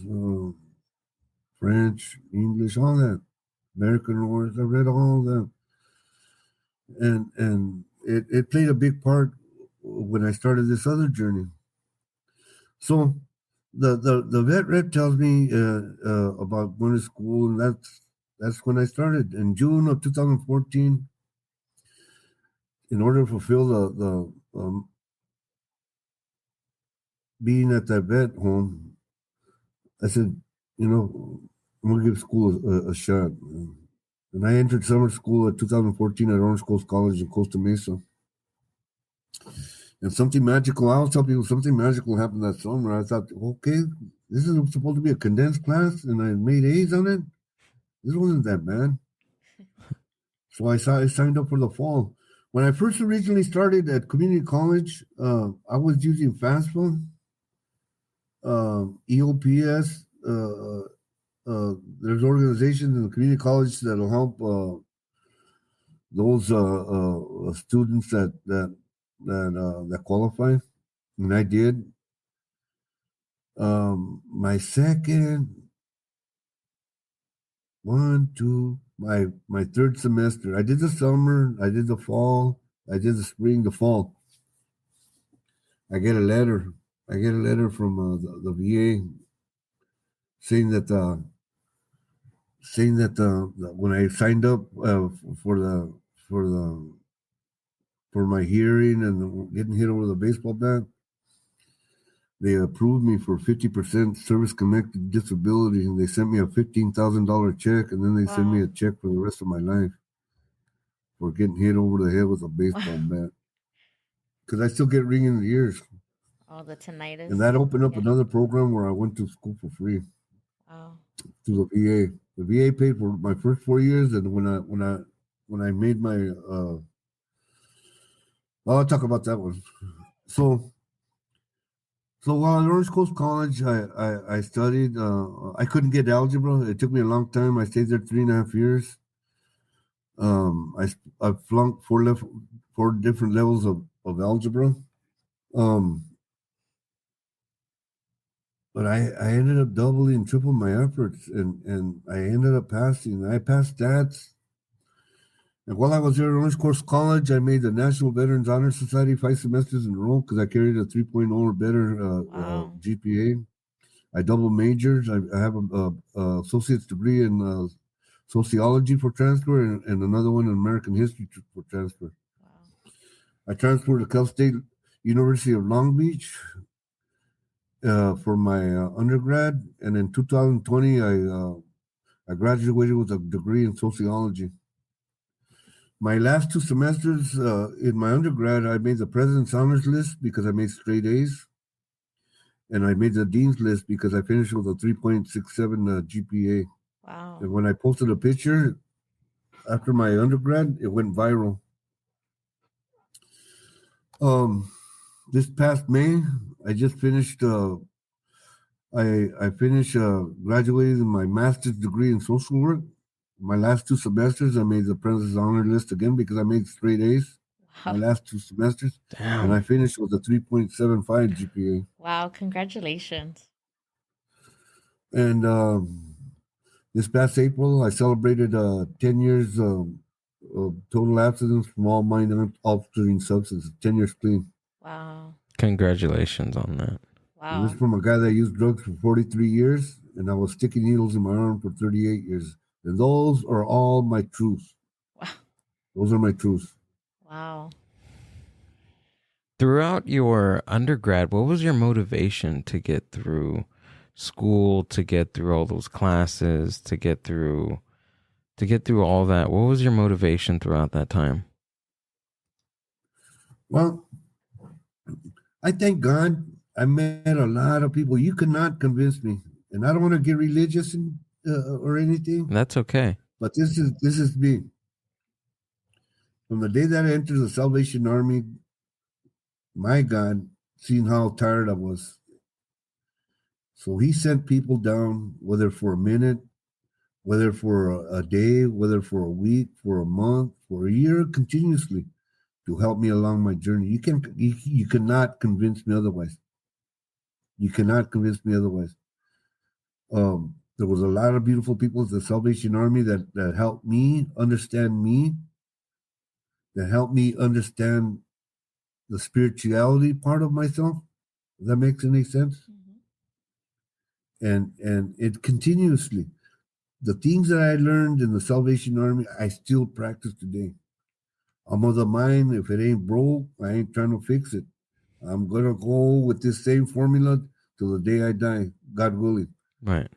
French, English, all that. American wars. I read all that. And it played a big part when I started this other journey. So the vet rep tells me about going to school, and that's when I started. In June of 2014, in order to fulfill the being at that vet home, I said, I'm going to give school a shot. And I entered summer school at 2014 at Orange Coast College in Costa Mesa. And something magical, I always tell people something magical happened that summer. I thought, okay, this is supposed to be a condensed class, and I made A's on it. This wasn't that bad. So I signed up for the fall. When I first originally started at community college, I was using FAFSA, EOPS. There's organizations in the community college that'll help those students that qualify, and I did. My second my third semester. I did the summer, I did the fall, I did the spring, the fall. I get a letter. I get a letter from the VA saying that that when I signed up for the for the for my hearing and getting hit over the baseball bat, they approved me for 50% service connected disability, and they sent me a $15,000 check, and then they sent me a check for the rest of my life for getting hit over the head with a baseball bat. Because I still get ringing ears. Oh, the tinnitus. And that opened up another program where I went to school for free. Wow. Through the VA. The VA paid for my first 4 years, and when I made my I'll talk about that one. So while at Orange Coast College, I studied. I couldn't get algebra. It took me a long time. I stayed there 3.5 years. I flunked four different levels of algebra. But I ended up doubling and tripling my efforts, and I ended up passing. I passed stats. And while I was there at Orange Coast College, I made the National Veterans Honor Society 5 semesters in a row because I carried a 3.0 or better GPA. I double majored. I have a associate's degree in sociology for transfer and another one in American history for transfer. Wow. I transferred to Cal State University of Long Beach for my undergrad, and in 2020 I graduated with a degree in sociology. My last 2 semesters in my undergrad, I made the President's Honors List because I made straight A's. And I made the Dean's List because I finished with a 3.67 GPA. Wow. And when I posted a picture after my undergrad, it went viral. This past May, I just finished, I finished graduating my master's degree in social work. My last 2 semesters, I made the President's Honor List again because I made straight A's. Wow. My last 2 semesters. Damn. And I finished with a 3.75 GPA. Wow, congratulations. And this past April, I celebrated 10 years of total abstinence from all mind-altering substances, 10 years clean. Wow. Congratulations on that. Wow. And this is from a guy that used drugs for 43 years, and I was sticking needles in my arm for 38 years. And those are all my truths. Wow. Those are my truths. Wow. Throughout your undergrad, what was your motivation to get through school, to get through all those classes, to get through all that? What was your motivation throughout that time? Well, I thank God I met a lot of people. You could not convince me. And I don't want to get religious or anything. That's okay. But this is me. From the day that I entered the Salvation Army, my God, seeing how tired I was. So he sent people down, whether for a minute, whether for a day, whether for a week, for a month, for a year, continuously to help me along my journey. You cannot convince me otherwise. You cannot convince me otherwise. There was a lot of beautiful people at the Salvation Army that helped me, that helped me understand the spirituality part of myself. Does that make any sense? Mm-hmm. And it continuously, the things that I learned in the Salvation Army, I still practice today. I'm of the mind, if it ain't broke, I ain't trying to fix it. I'm going to go with this same formula till the day I die, God willing. Right.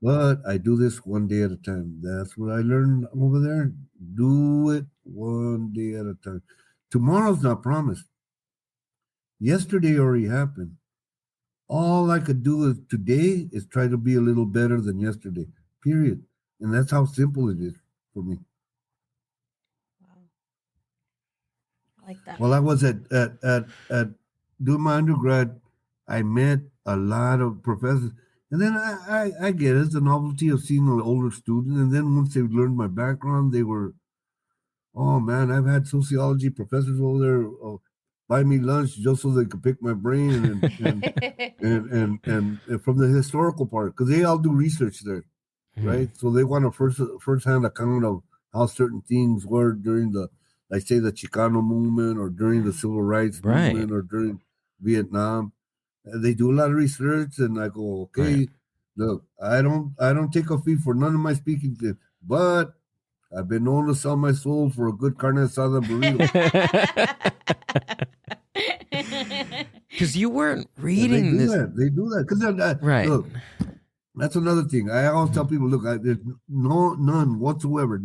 But I do this one day at a time. That's what I learned over there. Do it one day at a time. Tomorrow's not promised. Yesterday already happened. All I could do today is try to be a little better than yesterday, period. And that's how simple it is for me. Wow. I like that. While I was at doing my undergrad, I met a lot of professors. And then I get it. It's the novelty of seeing an older student. And then once they learned my background, they were, oh, man, I've had sociology professors over there buy me lunch just so they could pick my brain and from the historical part, because they all do research there. right? So they want a first-hand account of how certain things were during the, like say the Chicano movement or during the civil rights movement or during Vietnam. They do a lot of research, and I go, okay, look, I don't take a fee for none of my speaking things, but I've been known to sell my soul for a good carne asada burrito. Because you weren't reading this. They do that. Because look, that's another thing. I always tell people, look, there's none whatsoever.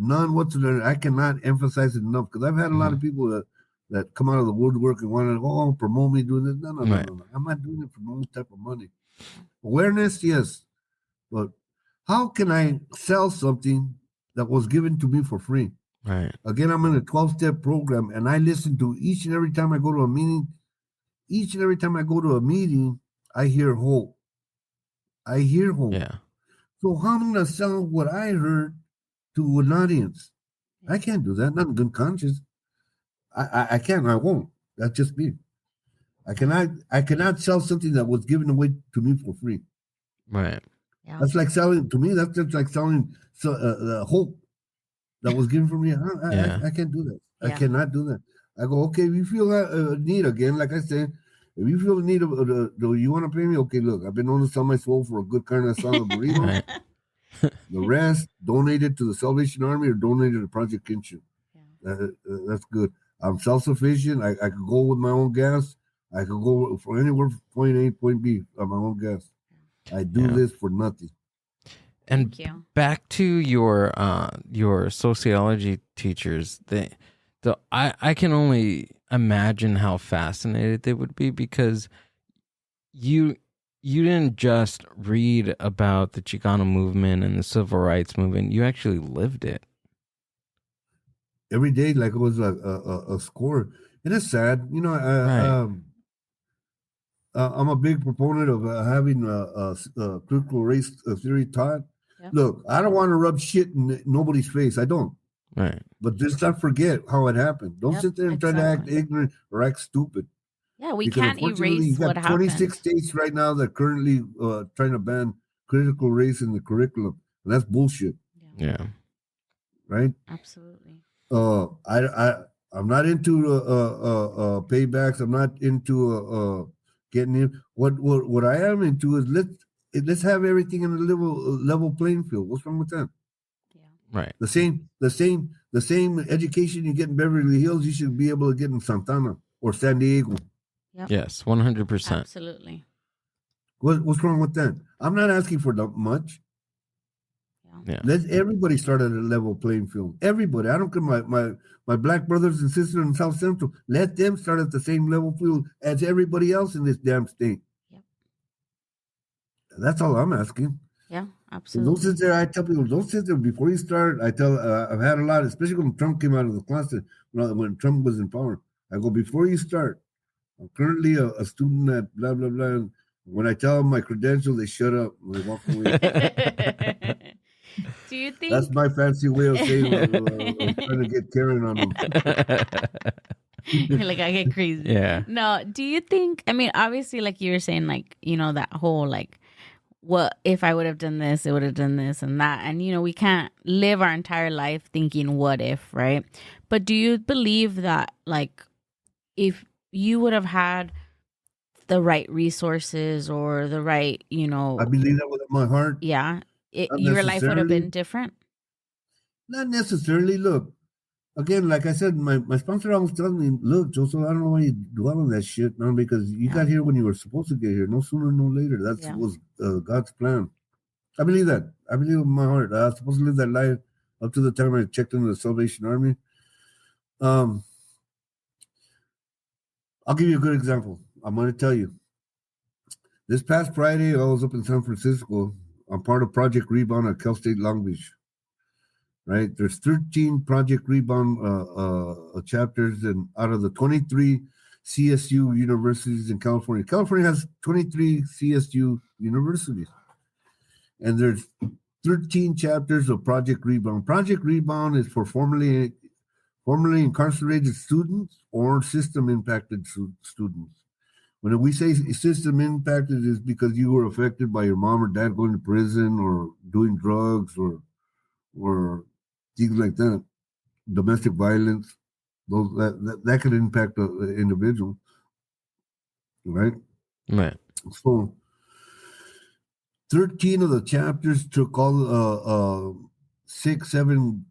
I cannot emphasize it enough, because I've had a lot of people that come out of the woodwork and want to promote me doing this. No. I'm not doing it for no type of money. Awareness, yes, but how can I sell something that was given to me for free? Right. Again, I'm in a 12-step program, and I listen to each and every time I go to a meeting. Each and every time I go to a meeting, I hear hope. Yeah. So how am I going to sell what I heard to an audience? I can't do that. Not in good conscience. I can't. I won't. That's just me. I cannot sell something that was given away to me for free. Right. Yeah. That's like selling, to me, that's just like selling the hope that was given for me. I can't do that. I cannot do that. I go, okay, if you feel that need, again, like I said, if you feel the need of, do you want to pay me? Okay, look, I've been known to sell my soul for a good carne asada burrito. Right. The rest, donate it to the Salvation Army or donate it to Project Kinship. That's good. I'm self-sufficient. I could go with my own gas. I could go for anywhere from point A, point B on my own gas. I do this for nothing. And back to your sociology teachers, I can only imagine how fascinated they would be, because you didn't just read about the Chicano movement and the civil rights movement. You actually lived it. Every day, like it was a score. It is sad. You know, I'm a big proponent of having critical race theory taught. Yep. Look, I don't want to rub shit in nobody's face. I don't. Right. But just not forget how it happened. Don't sit there and try to act ignorant or act stupid. Yeah, we can't erase what happened. 26 states right now that currently trying to ban critical race in the curriculum. And that's bullshit. Yeah. Right? Absolutely. I'm not into paybacks. I'm not into getting in. What I am into is let's have everything in a level playing field. What's wrong with that? Right. The same education you get in Beverly Hills, you should be able to get in Santana or San Diego. Yep. Yes, 100%. Absolutely. What's wrong with that? I'm not asking for that much. Yeah. Let everybody start at a level playing field. Everybody. I don't care my black brothers and sisters in South Central. Let them start at the same level field as everybody else in this damn state. Yep. That's all I'm asking. Yeah, absolutely. Don't sit there. I tell people, don't sit there before you start. I tell, I've had a lot, especially when Trump came out of the closet, when Trump was in power. I go, before you start, I'm currently a student at blah, blah, blah. And when I tell them my credentials, they shut up and they walk away. Do you think that's my fancy way of saying trying to get Karen on them? Like, I get crazy. Yeah. No, do you think, I mean, obviously, like you were saying, like, you know, that whole, like, what if I would have done this, it would have done this and that. And, you know, we can't live our entire life thinking what if, right? But do you believe that, like, if you would have had the right resources or the right, you know, I believe that with my heart. Yeah. Your life would have been different? Not necessarily. Look, again, like I said, my sponsor always tells me, look, Joseph, I don't know why you do all of that shit, man, because you got here when you were supposed to get here. No sooner, no later. That was God's plan. I believe that. I believe in my heart. I was supposed to live that life up to the time I checked into the Salvation Army. I'll give you a good example. I'm going to tell you. This past Friday, I was up in San Francisco. I'm part of Project Rebound at Cal State Long Beach. Right? There's 13 Project Rebound chapters, and out of the 23 CSU universities in California. California has 23 CSU universities. And there's 13 chapters of Project Rebound. Project Rebound is for formerly incarcerated students or system-impacted students. When we say system impacted, is because you were affected by your mom or dad going to prison or doing drugs or things like that, domestic violence. Those that could impact an individual, right? Right. So 13 of the chapters took all 6, 7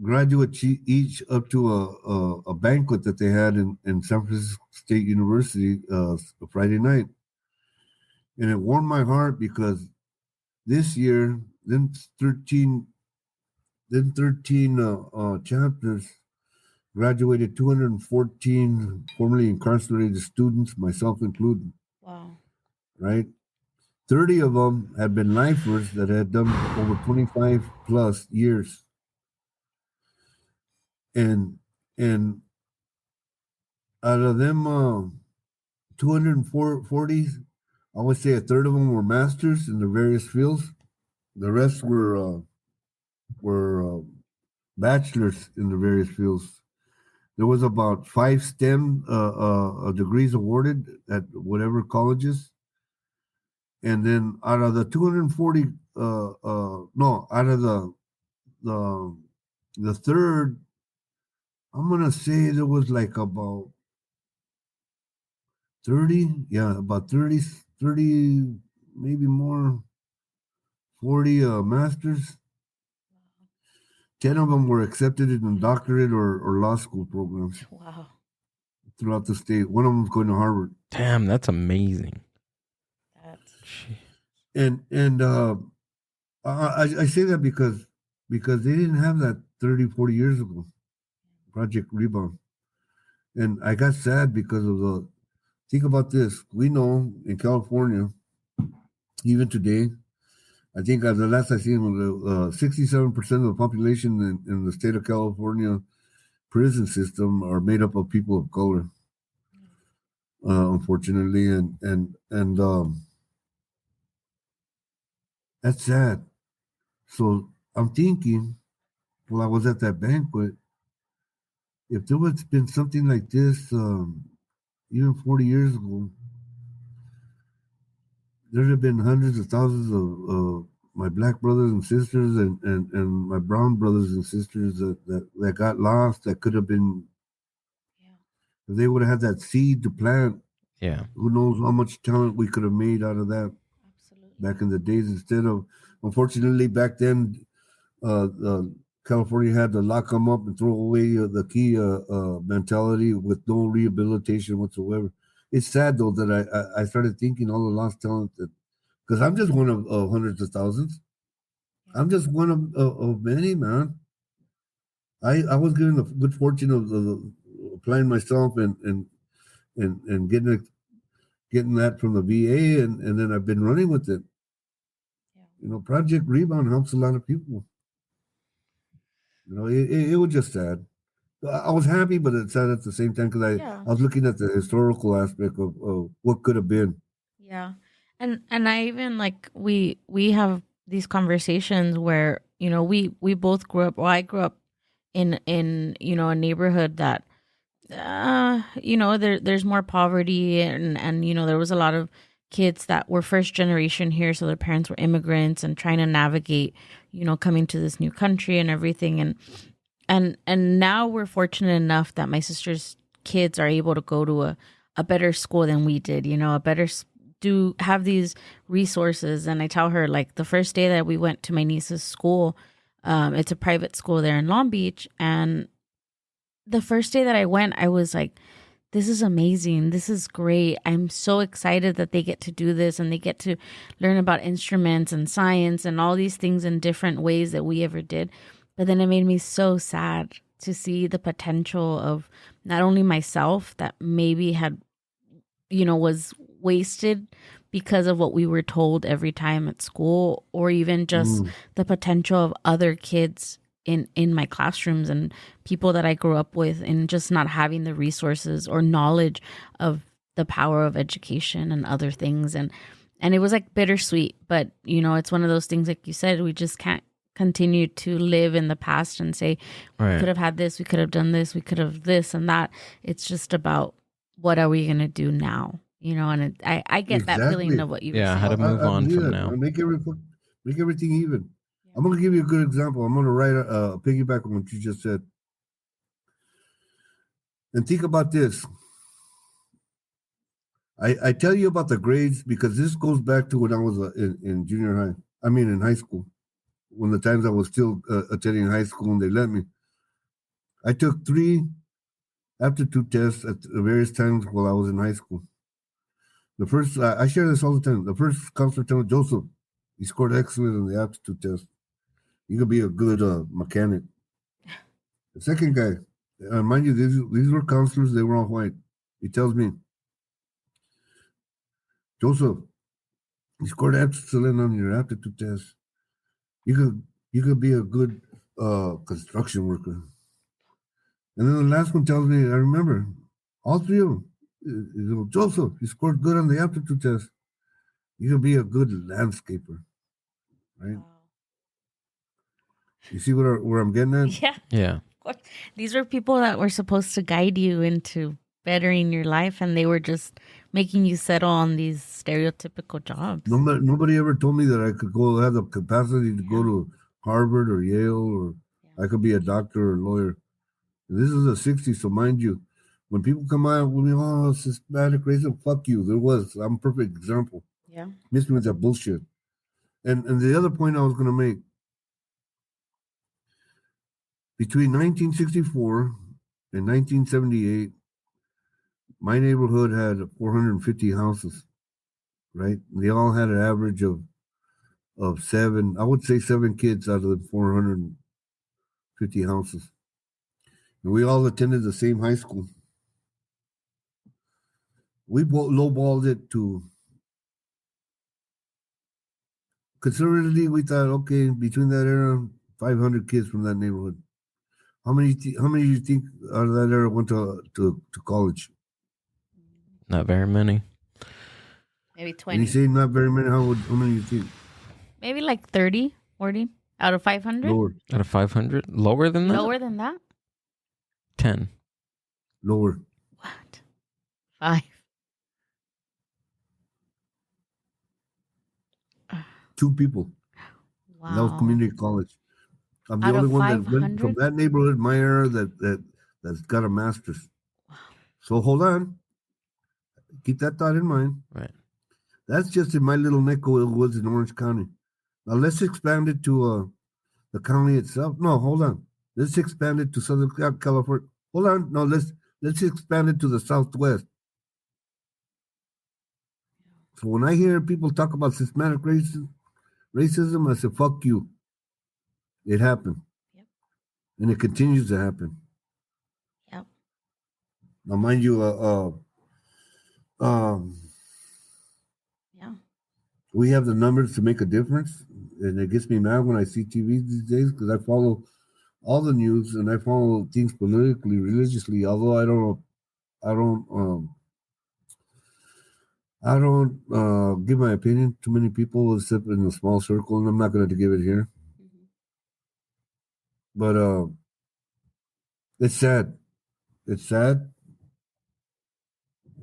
graduates each up to a banquet that they had in San Francisco State University Friday night. And it warmed my heart because this year, then 13 chapters graduated 214 formerly incarcerated students, myself included. Wow. Right? 30 of them had been lifers that had done over 25 plus years. And out of them 240, I would say a third of them were masters in the various fields. The rest were bachelors in the various fields. There was about 5 STEM degrees awarded at whatever colleges. And then out of the 240, out of the third, I'm going to say there was like about 30, about 30, maybe more, 40 masters. 10 of them were accepted in doctorate or law school programs. Wow. Throughout the state. One of them's going to Harvard. Damn, that's amazing. And I say that because they didn't have that 30, 40 years ago, Project Rebound. And I got sad because of think about this. We know in California, even today, I think the last I seen, 67% of the population in the state of California prison system are made up of people of color, unfortunately, and that's sad. So I'm thinking, while I was at that banquet, if there was been something like this, even 40 years ago, there'd have been hundreds of thousands of my black brothers and sisters and my brown brothers and sisters that got lost, that could have been, if they would have had that seed to plant, who knows how much talent we could have made out of that. Absolutely. Back in the days, instead of, unfortunately, back then, California had to lock them up and throw away the key mentality with no rehabilitation whatsoever. It's sad, though, that I started thinking all the lost talent, because I'm just one of hundreds of thousands. I'm just one of many, man. I was given the good fortune of applying myself and getting that from the VA, and then I've been running with it. Yeah. Project Rebound helps a lot of people. It was just sad. I was happy, but it's sad at the same time because I was looking at the historical aspect of what could have been. Yeah, and I even we have these conversations where we both grew up. Well, I grew up in a neighborhood that there's more poverty and there was a lot of kids that were first generation here, so their parents were immigrants and trying to navigate coming to this new country and everything, and now we're fortunate enough that my sister's kids are able to go to a better school than we did, have these resources. And I tell her, the first day that we went to my niece's school, it's a private school there in Long Beach, and the first day that I went, I was like, this is amazing. This is great. I'm so excited that they get to do this and they get to learn about instruments and science and all these things in different ways that we ever did. But then it made me so sad to see the potential of not only myself that maybe had, was wasted because of what we were told every time at school, or even just the potential of other kids in my classrooms and people that I grew up with, and just not having the resources or knowledge of the power of education and other things. And it was bittersweet, but it's one of those things, like you said, we just can't continue to live in the past and say, we could have had this, we could have done this, we could have this and that. It's just about what are we gonna do now? You know, and I get that feeling Exactly. of what you Yeah, were how to saying. move on see from that. now. Make everything even. I'm going to give you a good example. I'm going to write a piggyback on what you just said. And think about this. I tell you about the grades because this goes back to when I was in junior high. I mean, in high school. When the times I was still attending high school and they let me. I took 3 aptitude tests at various times while I was in high school. The first, I share this all the time. The first counselor told me, Joseph, you scored excellent on the aptitude test. You could be a good mechanic. The second guy, mind you, these were counselors. They were all white. He tells me, Joseph, you scored excellent on your aptitude test. You could be a good construction worker. And then the last one tells me, I remember, all 3 of them. Joseph, you scored good on the aptitude test. You could be a good landscaper, right? Wow. You see where I'm getting at? Yeah. Yeah. Of course. These were people that were supposed to guide you into bettering your life, and they were just making you settle on these stereotypical jobs. Nobody ever told me that I could have the capacity to go to Harvard or Yale, or I could be a doctor or a lawyer. And this is the 60s, so mind you, when people come out with me, oh, systematic racism, fuck you. I'm a perfect example. Yeah. Miss me with that bullshit. And the other point I was going to make, between 1964 and 1978, my neighborhood had 450 houses, right? They all had an average of 7, I would say 7 kids out of the 450 houses. And we all attended the same high school. We lowballed it to, conservatively, we thought, okay, between that era, 500 kids from that neighborhood. How many do you think out of that era went to college? Not very many. Maybe And 20. you say not very many. How many do you think? Maybe like 30, 40 out of 500. Lower. Out of 500? Lower than that? Lower than that? 10. Lower. What? 5. 2 people. Wow. And that was community college. I'm the Out only of one that went 500? from that neighborhood, my era, that's got a master's. Wow. So hold on. Keep that thought in mind. Right. That's just in my little neck of the woods in Orange County. Now let's expand it to the county itself. No, hold on. Let's expand it to Southern California. Hold on. No, let's expand it to the Southwest. So when I hear people talk about systematic racism, I say, fuck you. It happened. Yep. And it continues to happen. Yep. Now, mind you, Yeah. we have the numbers to make a difference. And it gets me mad when I see TV these days because I follow all the news and I follow things politically, religiously, although I don't give my opinion to many people except in a small circle, and I'm not going to give it here. Mm-hmm. But it's sad. It's sad.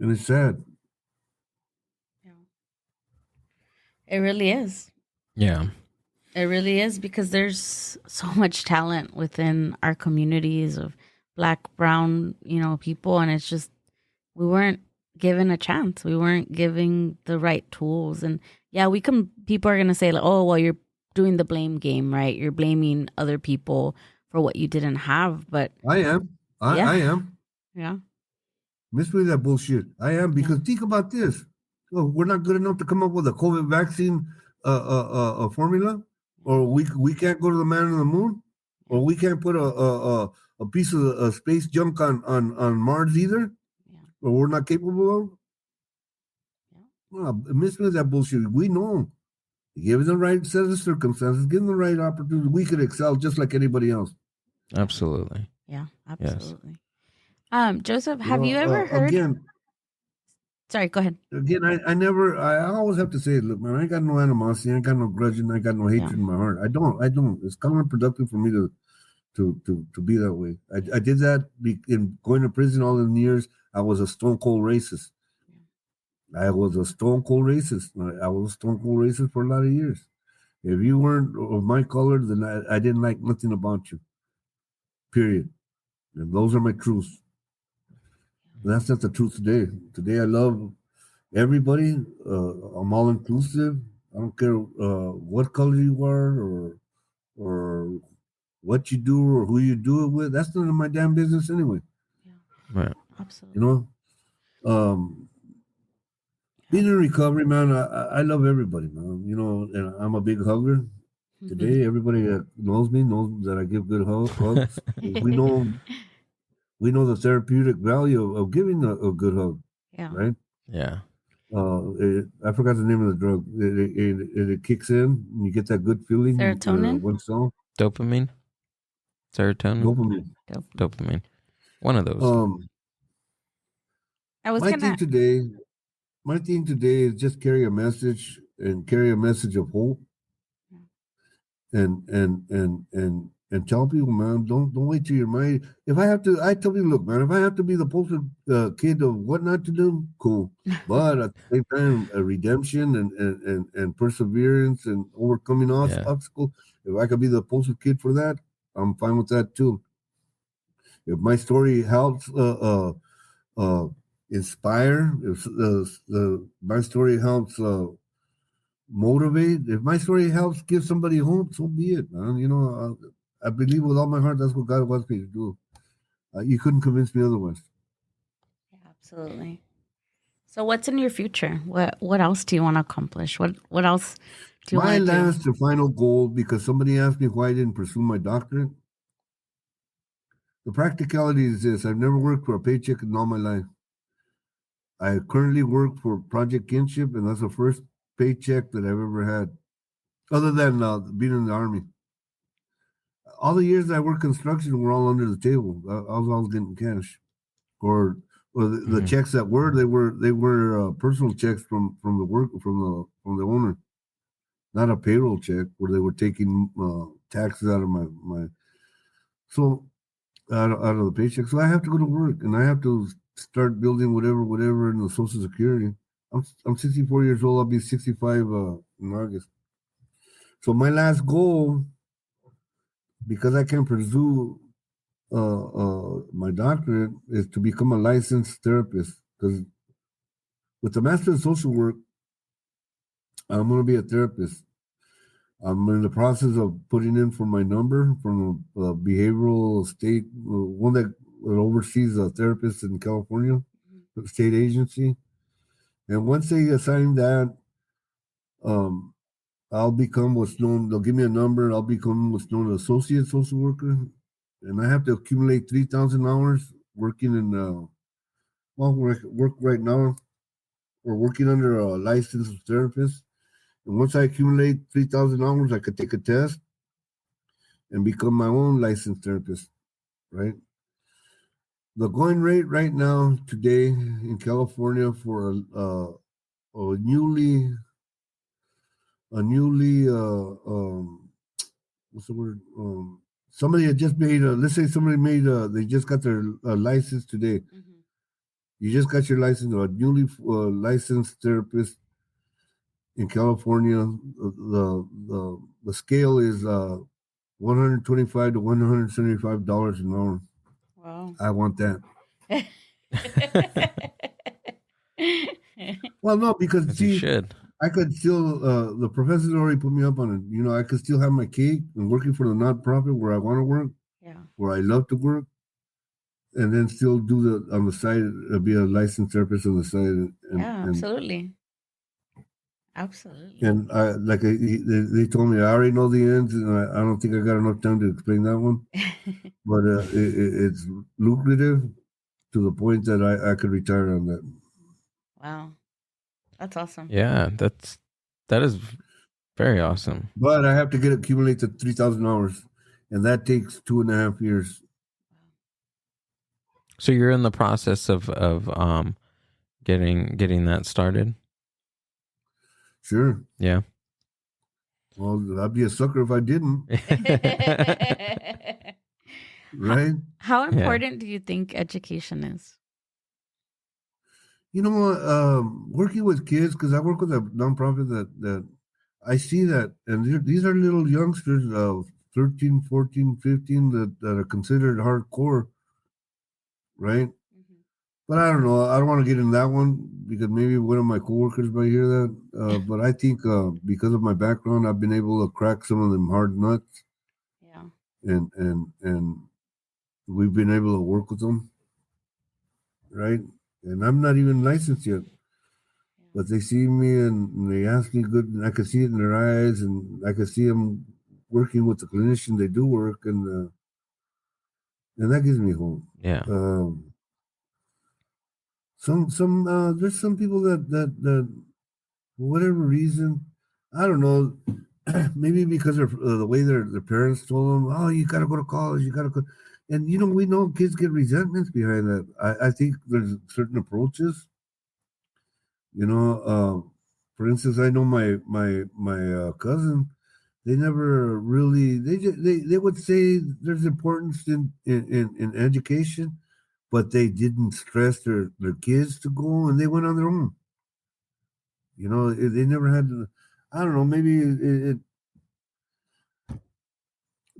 And it's sad. Yeah. It really is. Yeah. It really is because there's so much talent within our communities of Black, brown, people. And it's just, we weren't given a chance. We weren't giving the right tools. And yeah, people are going to say like, oh, well, you're doing the blame game, right? You're blaming other people for what you didn't have. But I am. I am. Yeah. Miss me that bullshit. I am, because think about this. Oh, we're not good enough to come up with a COVID vaccine formula, or we can't go to the man on the moon, or we can't put a piece of space junk on Mars either, or we're not capable of. Miss me that bullshit. We know. Given the right set of circumstances, given the right opportunity, we could excel just like anybody else. Absolutely. Yeah, absolutely. Yes. Joseph, have you ever heard? Again, sorry, go ahead. Again, I always have to say, look, man, I ain't got no animosity, I ain't got no grudge, and I ain't got no hatred in my heart. I don't. It's counterproductive for me to be that way. I did that in going to prison all the years. I was a stone cold racist. I was a stone cold racist. I was a stone cold racist for a lot of years. If you weren't of my color, then I didn't like nothing about you. Period. And those are my truths. And that's not the truth today. Today I love everybody. I'm all inclusive. I don't care what color you are or what you do or who you do it with. That's none of my damn business anyway. Right. Absolutely. You know, being in recovery, man, I love everybody, man. You know, and I'm a big hugger. Today, everybody that knows me knows that I give good hugs. We know the therapeutic value of giving a good hug, Yeah. right? Yeah. I forgot the name of the drug. It kicks in, and you get that good feeling. Serotonin? One cell. Dopamine? Serotonin? Dopamine. Dopamine. One of those. I was My gonna. thing today is just carry a message of hope, and tell people, man, don't wait till you're married. If I have to, I tell people, look, man, if I have to be the poster kid of what not to do, cool. But at the same time, a redemption and perseverance and overcoming obstacles. If I could be the poster kid for that, I'm fine with that too. If my story helps inspire, if my story helps motivate, if my story helps give somebody hope, so be it, man. You know, I believe with all my heart that's what God wants me to do. You couldn't convince me otherwise. Yeah, absolutely. So, what's in your future? What else do you want to accomplish? What else do you want to do? My last and final goal, because somebody asked me why I didn't pursue my doctorate. The practicality is this: I've never worked for a paycheck in all my life. I currently work for Project Kinship, and that's the first paycheck that I've ever had, other than being in the Army. All the years I worked construction were all under the table. I was always getting cash, or the checks that they were personal checks from the owner, not a payroll check where they were taking taxes out of my out of the paycheck. So I have to go to work and I have to start building whatever in the Social Security. I'm 64 years old. I'll be 65 in August. So my last goal, because I can pursue my doctorate, is to become a licensed therapist. Because with the Master of Social Work, I'm going to be a therapist. I'm in the process of putting in for my number from a behavioral state, one that oversees therapists in California, the state agency. And once they assign that, I'll become what's known, they'll give me a number, I'll become what's known as associate social worker. And I have to accumulate 3,000 hours working in, work right now, or working under a licensed therapist. And once I accumulate 3,000 hours, I could take a test and become my own licensed therapist, right? The going rate right now, today in California for a newly what's the word? Somebody had just made let's say somebody made they just got their license today. Mm-hmm. You just got your license, a newly licensed therapist in California. The scale is $125 to $175 an hour. Wow. I want that. Well, no, because you should. I could still, the professors already put me up on it. You know, I could still have my cake and working for the nonprofit where I want to work, where I love to work, and then still do on the side, be a licensed therapist on the side. Absolutely. Absolutely. And they told me, I already know the ends, and I don't think I got enough time to explain that one. But it's lucrative to the point that I could retire on that. Wow. That's awesome. Yeah, that is very awesome. But I have to accumulate the 3,000 hours, and that takes 2.5 years. So you're in the process of getting that started? Sure. Yeah. Well, I'd be a sucker if I didn't. Right? How important do you think education is? You know what? Working with kids, because I work with a nonprofit that I see that, and these are little youngsters of 13, 14, 15 that are considered hardcore, right? But I don't know. I don't want to get in that one because maybe one of my coworkers might hear that. But I think because of my background, I've been able to crack some of them hard nuts, Yeah. and we've been able to work with them, right? And I'm not even licensed yet, but they see me and they ask me good, and I can see it in their eyes, and I can see them working with the clinician. They do work, and that gives me hope. Yeah. There's some people that for whatever reason, I don't know, maybe because of the way their parents told them, oh, you got to go to college, you got to go. And, we know kids get resentments behind that. I think there's certain approaches, for instance, I know my cousin, they never really, they would say there's importance in education, but they didn't stress their kids to go, and they went on their own. They never had. I don't know. Maybe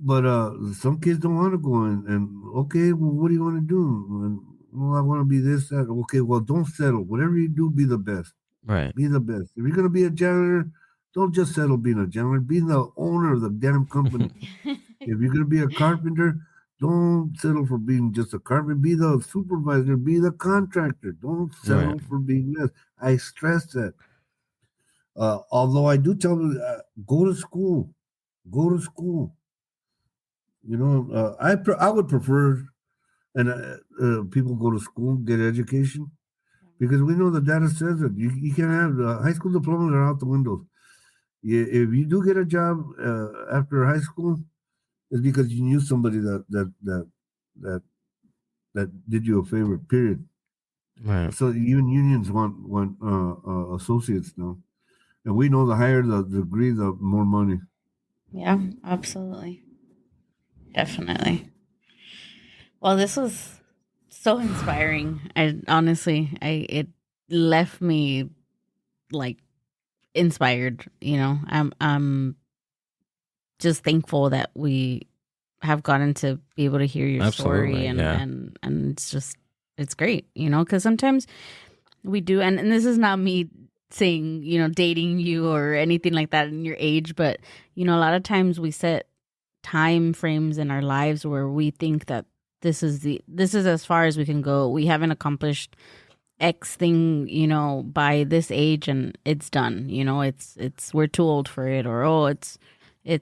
but some kids don't want to go and okay. Well, what do you want to do? And, well, I want to be this, that. Okay, well, don't settle. Whatever you do, be the best. Right. Be the best. If you're gonna be a janitor, don't just settle being a janitor. Be the owner of the damn company. If you're gonna be a carpenter, don't settle for being just a carpenter. Be the supervisor. Be the contractor. Don't settle Right. for being less. I stress that. Although I do tell them, go to school, go to school. I would prefer, and people go to school, get education, because we know the data says that you can't have high school diplomas are out the windows. If you do get a job after high school, it's because you knew somebody that that did you a favor. Period. Right. So even unions want associates now, and we know the higher the degree, the more money. Yeah, absolutely. Definitely. Well, this was so inspiring. I honestly, it left me like inspired, I'm just thankful that we have gotten to be able to hear your story Absolutely, and yeah. and it's great, because sometimes we do, and this is not me saying, dating you or anything like that in your age, but a lot of times we set time frames in our lives where we think that this is as far as we can go. We haven't accomplished X thing, by this age, and it's done. It's we're too old for it, or oh, it's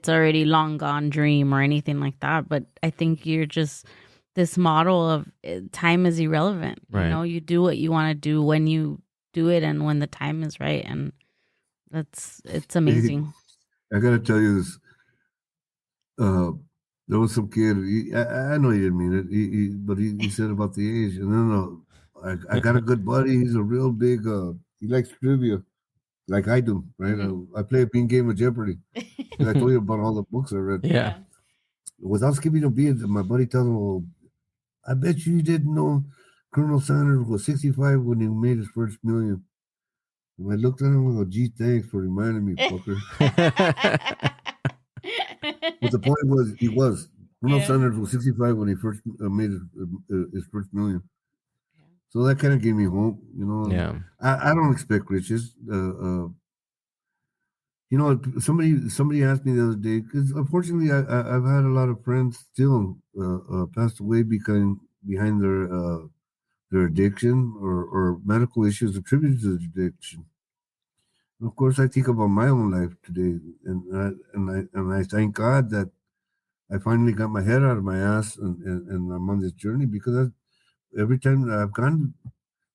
already long gone dream or anything like that. But I think you're just this model of time is irrelevant. Right. You do what you want to do when you do it and when the time is right, and it's amazing. I gotta tell you this. There was some kid. I know he didn't mean it, but he said about the age. And then I got a good buddy. He's a real big. He likes trivia, like I do. Right? I play a bean game of Jeopardy. And I told you about all the books I read. Yeah. Without skipping a beat, my buddy tells me, "Well, I bet you didn't know Colonel Sanders was 65 when he made his first million." And I looked at him and I go, "Gee, thanks for reminding me, fucker." But the point was, he was. Colonel Sanders was 65 when he first made his first million. So that kind of gave me hope, Yeah. I don't expect riches. Somebody asked me the other day, because unfortunately I've had a lot of friends still passed away behind their addiction or medical issues attributed to the addiction. And of course, I think about my own life today, and I thank God that I finally got my head out of my ass and I'm on this journey, because every time that I've gone,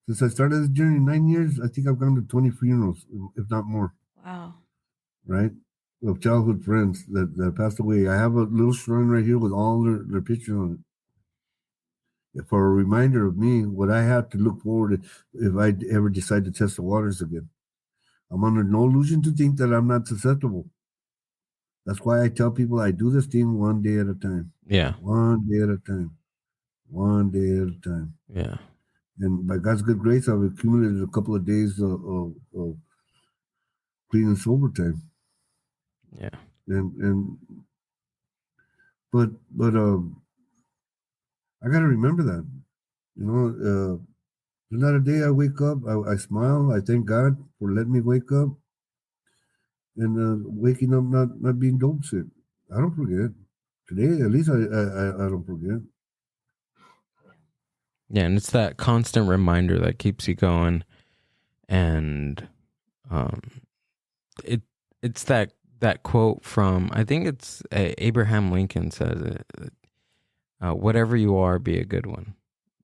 since I started this journey 9 years, I think I've gone to 20 funerals, if not more. Wow. Right? Of childhood friends that passed away. I have a little shrine right here with all their pictures on it, for a reminder of me, what I have to look forward to if I ever decide to test the waters again. I'm under no illusion to think that I'm not susceptible. That's why I tell people I do this thing one day at a time. Yeah. One day at a time. One day at a time. Yeah. And by God's good grace, I've accumulated a couple of days of clean and sober time. Yeah. And but I got to remember that, there's not a day I wake up, I smile, I thank God for letting me wake up, and waking up not being dope sick. I don't forget. Today, at least I don't forget. Yeah, and it's that constant reminder that keeps you going, and it's that quote from, I think it's Abraham Lincoln says it. Whatever you are, be a good one.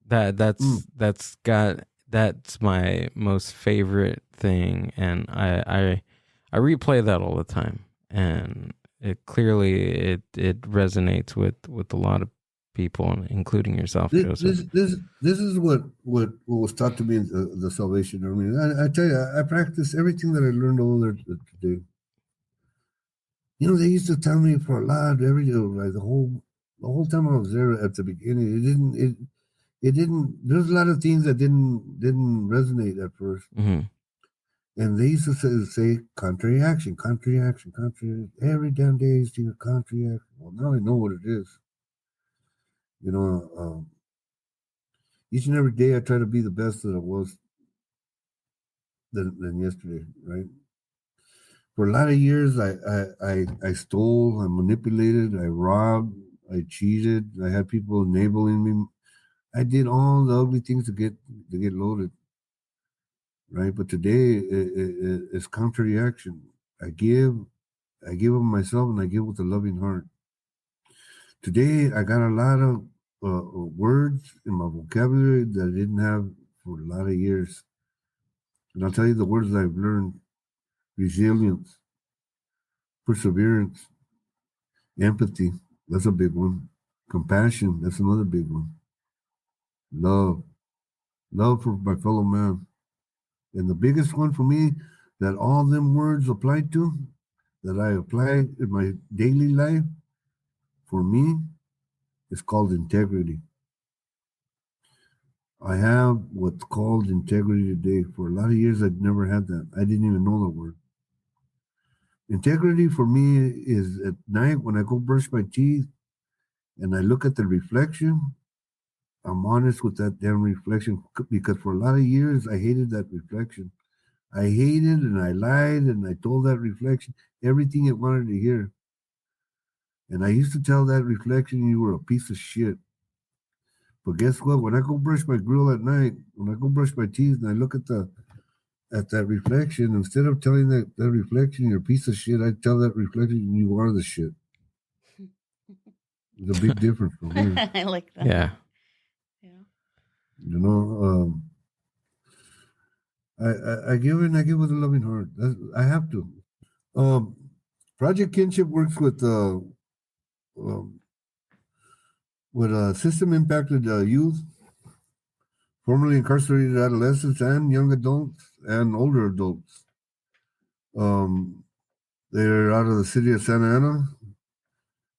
That's my most favorite thing, and I replay that all the time, and it clearly it resonates with a lot of people, including yourself, Joseph. This is what was taught to me in the Salvation Army. I tell you, I practice everything that I learned over there today. They used to tell me for a lot every day, like the whole time I was there at the beginning. It didn't. There's a lot of things that didn't resonate at first. Mm-hmm. And they used to say contrary action. Every damn day you see a contrary action. Well, now I know what it is. Each and every day I try to be the best that I was than yesterday, right? For a lot of years, I stole, I manipulated, I robbed, I cheated, I had people enabling me. I did all the ugly things to get loaded, right? But today it's contrary action. I give of myself, and I give with a loving heart. Today I got a lot of words in my vocabulary that I didn't have for a lot of years, and I'll tell you the words I've learned: resilience, perseverance, empathy. That's a big one. Compassion. That's another big one. Love for my fellow man. And the biggest one for me that all them words apply to, that I apply in my daily life, for me, is called integrity. I have what's called integrity today. For a lot of years, I'd never had that. I didn't even know the word. Integrity for me is at night when I go brush my teeth and I look at the reflection. I'm honest with that damn reflection, because for a lot of years I hated that reflection. I hated and I lied and I told that reflection everything it wanted to hear. And I used to tell that reflection, you were a piece of shit. But guess what? When I go brush my grill at night, when I go brush my teeth and I look at that reflection, instead of telling that reflection, you're a piece of shit, I tell that reflection, you are the shit. There's a big difference for me. I like that. Yeah. I give and I give with a loving heart. I have to. Project Kinship works with system impacted youth, formerly incarcerated adolescents and young adults and older adults. They're out of the city of Santa Ana,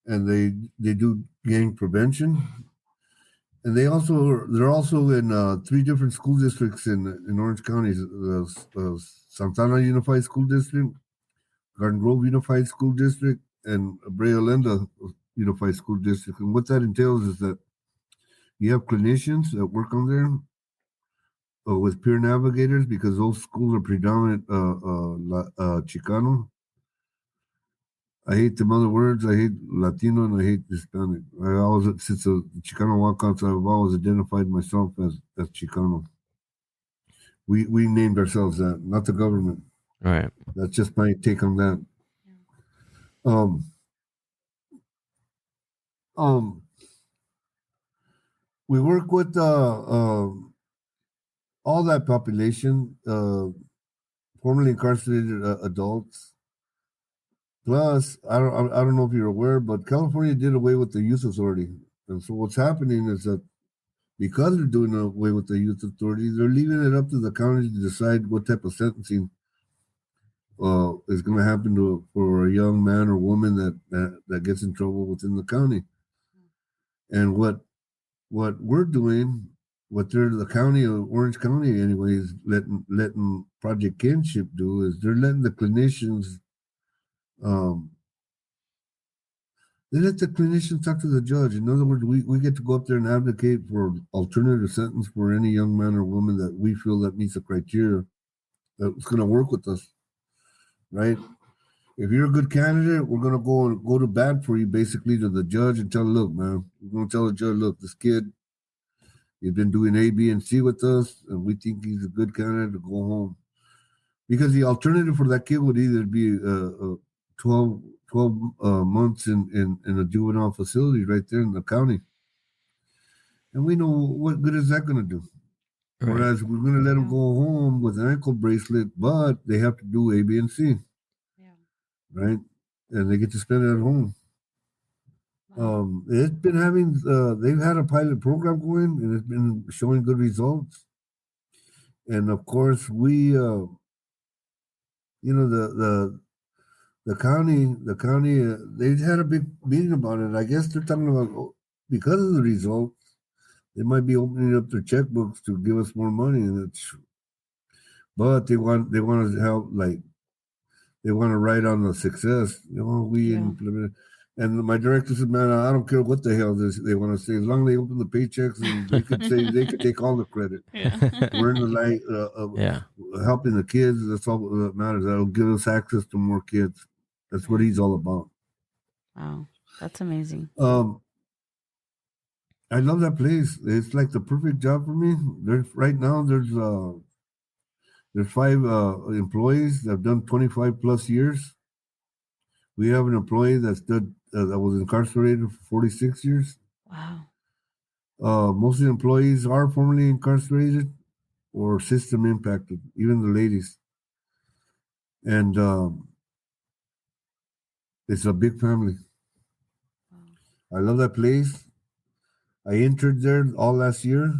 and they do gang prevention. And they're also in 3 different school districts in Orange County: Santana Unified School District, Garden Grove Unified School District, and Brea Linda Unified School District. And what that entails is that you have clinicians that work on there with peer navigators, because those schools are predominant Chicano. I hate them other words. I hate Latino and I hate Hispanic. Since the Chicano Walkouts, I've always identified myself as Chicano. We named ourselves that, not the government. Right. That's just my take on that. We work with all that population, formerly incarcerated adults. Plus, I don't know if you're aware, but California did away with the youth authority, and so what's happening is that because they're doing away with the youth authority, they're leaving it up to the county to decide what type of sentencing is going to happen for a young man or woman that gets in trouble within the county. And what we're doing the county of Orange County, anyways, letting Project Kinship do is they're letting the clinicians. They let the clinicians talk to the judge. In other words, we get to go up there and advocate for alternative sentence for any young man or woman that we feel that meets the criteria that's going to work with us, right? If you're a good candidate, we're going to go to bat for you, basically, to the judge and tell, look, man, we're going to tell the judge, look, this kid, he's been doing A, B, and C with us, and we think he's a good candidate to go home. Because the alternative for that kid would either be 12 months in a juvenile facility right there in the county. And we know what good is that going to do. Right. Whereas we're going to let them go home with an ankle bracelet, but they have to do A, B, and C. Yeah. Right? And they get to spend it at home. Wow. It's been having, they've had a pilot program going, and it's been showing good results. And of course, we, the county, they had a big meeting about it. I guess they're talking about, because of the results, they might be opening up their checkbooks to give us more money, but they want to help, like they want to ride on the success. We implement. And my director said, "Man, I don't care what the hell they want to say, as long as they open the paychecks and they could say they could take all the credit. Yeah. We're in the light of helping the kids. That's all that matters. That'll give us access to more kids. That's what he's all about." Wow, that's amazing. I love that place. It's like the perfect job for me. There's 5 employees that have done 25 plus years. We have an employee that was incarcerated for 46 years. Wow. Most of the employees are formerly incarcerated or system impacted, even the ladies. And it's a big family. Wow. I love that place. I entered there all last year,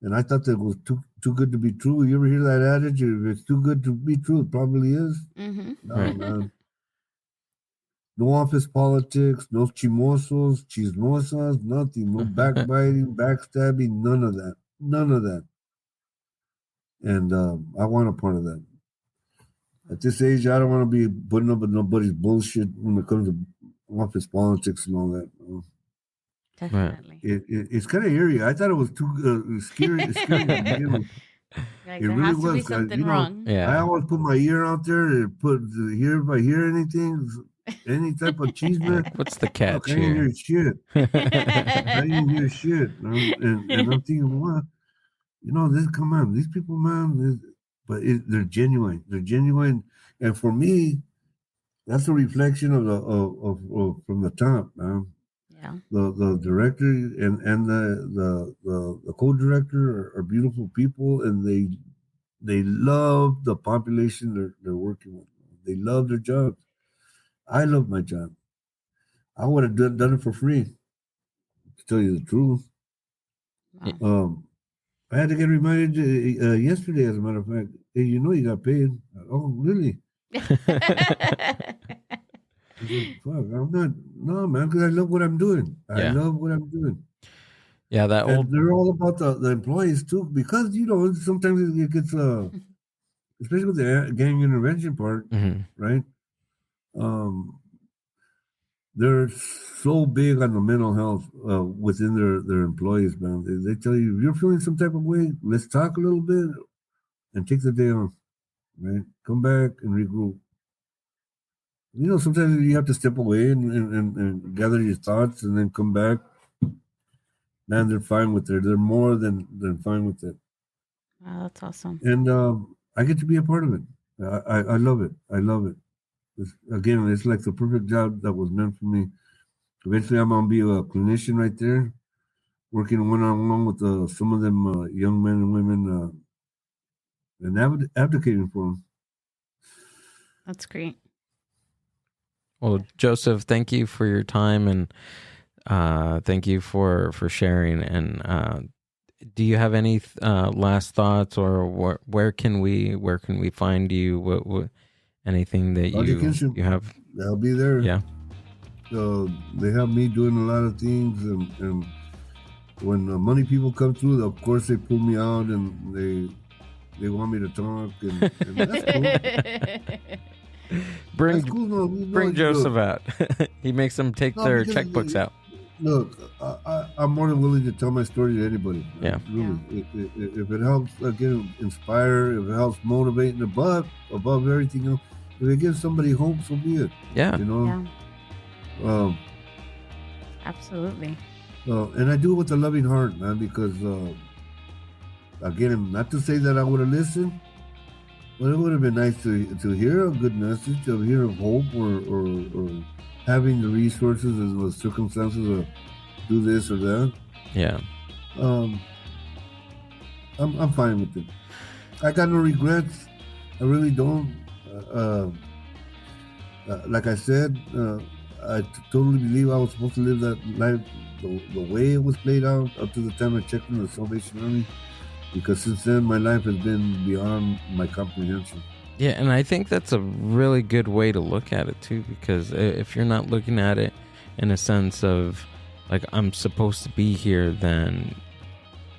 and I thought that it was too good to be true. You ever hear that adage? If it's too good to be true, it probably is. Mm-hmm. No, man. No office politics, no chimosos, chismosas, nothing. No backbiting, backstabbing, none of that. None of that. And I want a part of that. At this age, I don't want to be putting up with nobody's bullshit when it comes to office politics and all that. Definitely. It's kind of eerie. I thought it was too scary. Scary to begin with. Like, it really was. Be something wrong. Yeah. I always put my ear out there to hear if I hear anything, any type of cheese. What's the catch I didn't hear shit. I didn't hear shit. And I'm thinking, what? Come on, these people, man. They're genuine. They're genuine, and for me, that's a reflection of from the top, man. Yeah. The director and the co-director are beautiful people, and they love the population they're working with. They love their jobs. I love my job. I would have done it for free, to tell you the truth. Wow. I had to get reminded yesterday, as a matter of fact. Hey, you got paid. Oh, really? Fuck, I'm not. No, man, because I love what I'm doing. I love what I'm doing. Yeah, they're all about the employees too, because sometimes it gets especially with the gang intervention part, right? They're so big on the mental health within their employees, man. They tell you, if you're feeling some type of way, let's talk a little bit and take the day off, right? Come back and regroup. Sometimes you have to step away and gather your thoughts and then come back. Man, they're fine with it. They're more than fine with it. Wow, that's awesome. And I get to be a part of it. I love it. I love it. It's like the perfect job that was meant for me. Eventually, I'm going to be a clinician right there, working one-on-one with some of them young men and women and advocating for them. That's great. Well, Joseph, thank you for your time, and thank you for sharing. And do you have any last thoughts, or where can we find you? What anything that you have? I'll be there. Yeah. So they have me doing a lot of things, and when money people come through, of course they pull me out and they want me to talk, and that's cool. Bring That's cool. No, bring Joseph out. He makes them take their checkbooks out. Look, I'm more than willing to tell my story to anybody. Yeah. Really. If it helps get inspire, if it helps motivate, and above everything else, if it gives somebody hope, so be it. Yeah. You know. Yeah. Absolutely. And I do it with a loving heart, man, because again, not to say that I would have listened, but it would have been nice to hear a good message, to hear of hope, or having the resources and the circumstances to do this or that. Yeah. I'm fine with it. I got no regrets. I really don't. Like I said, I totally believe I was supposed to live that life the way it was played out up to the time I checked in the Salvation Army, because since then my life has been beyond my comprehension. Yeah, and I think that's a really good way to look at it too, because if you're not looking at it in a sense of like I'm supposed to be here, then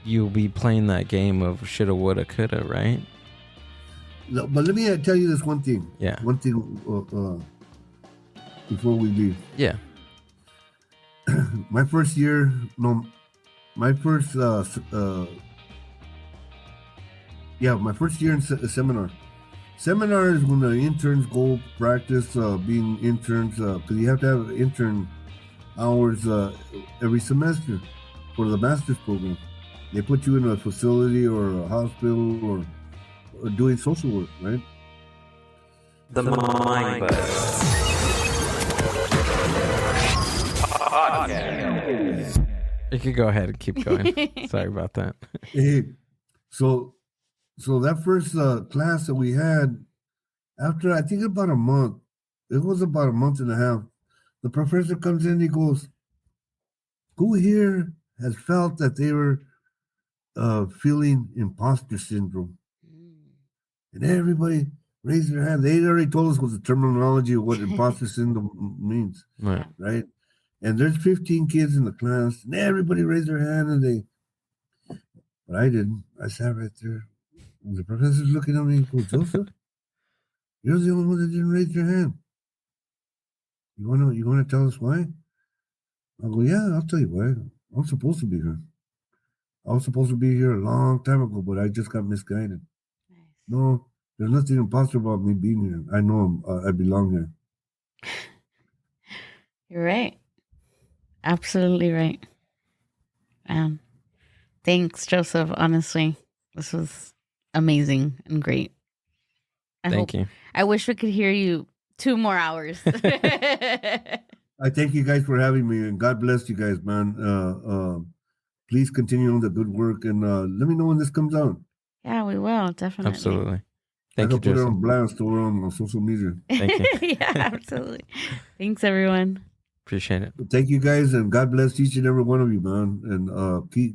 you'll be playing that game of shoulda, woulda, coulda, right? No, but let me tell you this one thing. Yeah. One thing before we leave. Yeah. My first year in seminar. Seminar is when the interns go practice being interns, because you have to have intern hours every semester for the master's program. They put you in a facility or a hospital or doing social work, right? The Mindbuzz Podcast. You could go ahead and keep going. Sorry about that. Hey, so that first class that we had, after I think about a month, it was about a month and a half, the professor comes in, he goes, who here has felt that they were feeling imposter syndrome? And everybody raised their hand. They already told us what the terminology of what imposter syndrome means, right? And there's 15 kids in the class, and everybody raised their hand, but I didn't. I sat right there. And the professor's looking at me and goes, Joseph, you're the only one that didn't raise your hand. You wanna tell us why? I go, yeah, I'll tell you why. I'm supposed to be here. I was supposed to be here a long time ago, but I just got misguided. Nice. No, there's nothing impossible about me being here. I know I belong here. You're right. Absolutely right. Thanks, Joseph. Honestly, this was amazing and great. Thank you. I wish we could hear you 2 more hours. I thank you guys for having me, and God bless you guys, man. Please continue on the good work, and let me know when this comes out. Yeah, we will, definitely. Absolutely. Thank you, Joseph. Put it on blast or on social media. Thank you. Yeah, absolutely. Thanks, everyone. Appreciate it. Thank you guys, and God bless each and every one of you, man. And keep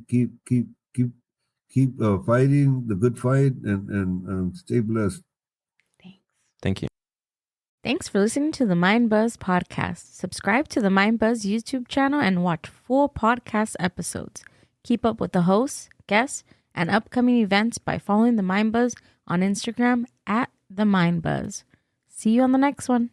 fighting the good fight, and stay blessed. Thanks. Thank you. Thanks for listening to the Mindbuzz podcast. Subscribe to the Mindbuzz YouTube channel and watch full podcast episodes. Keep up with the hosts, guests, and upcoming events by following the Mindbuzz on Instagram @the Mindbuzz. See you on the next one.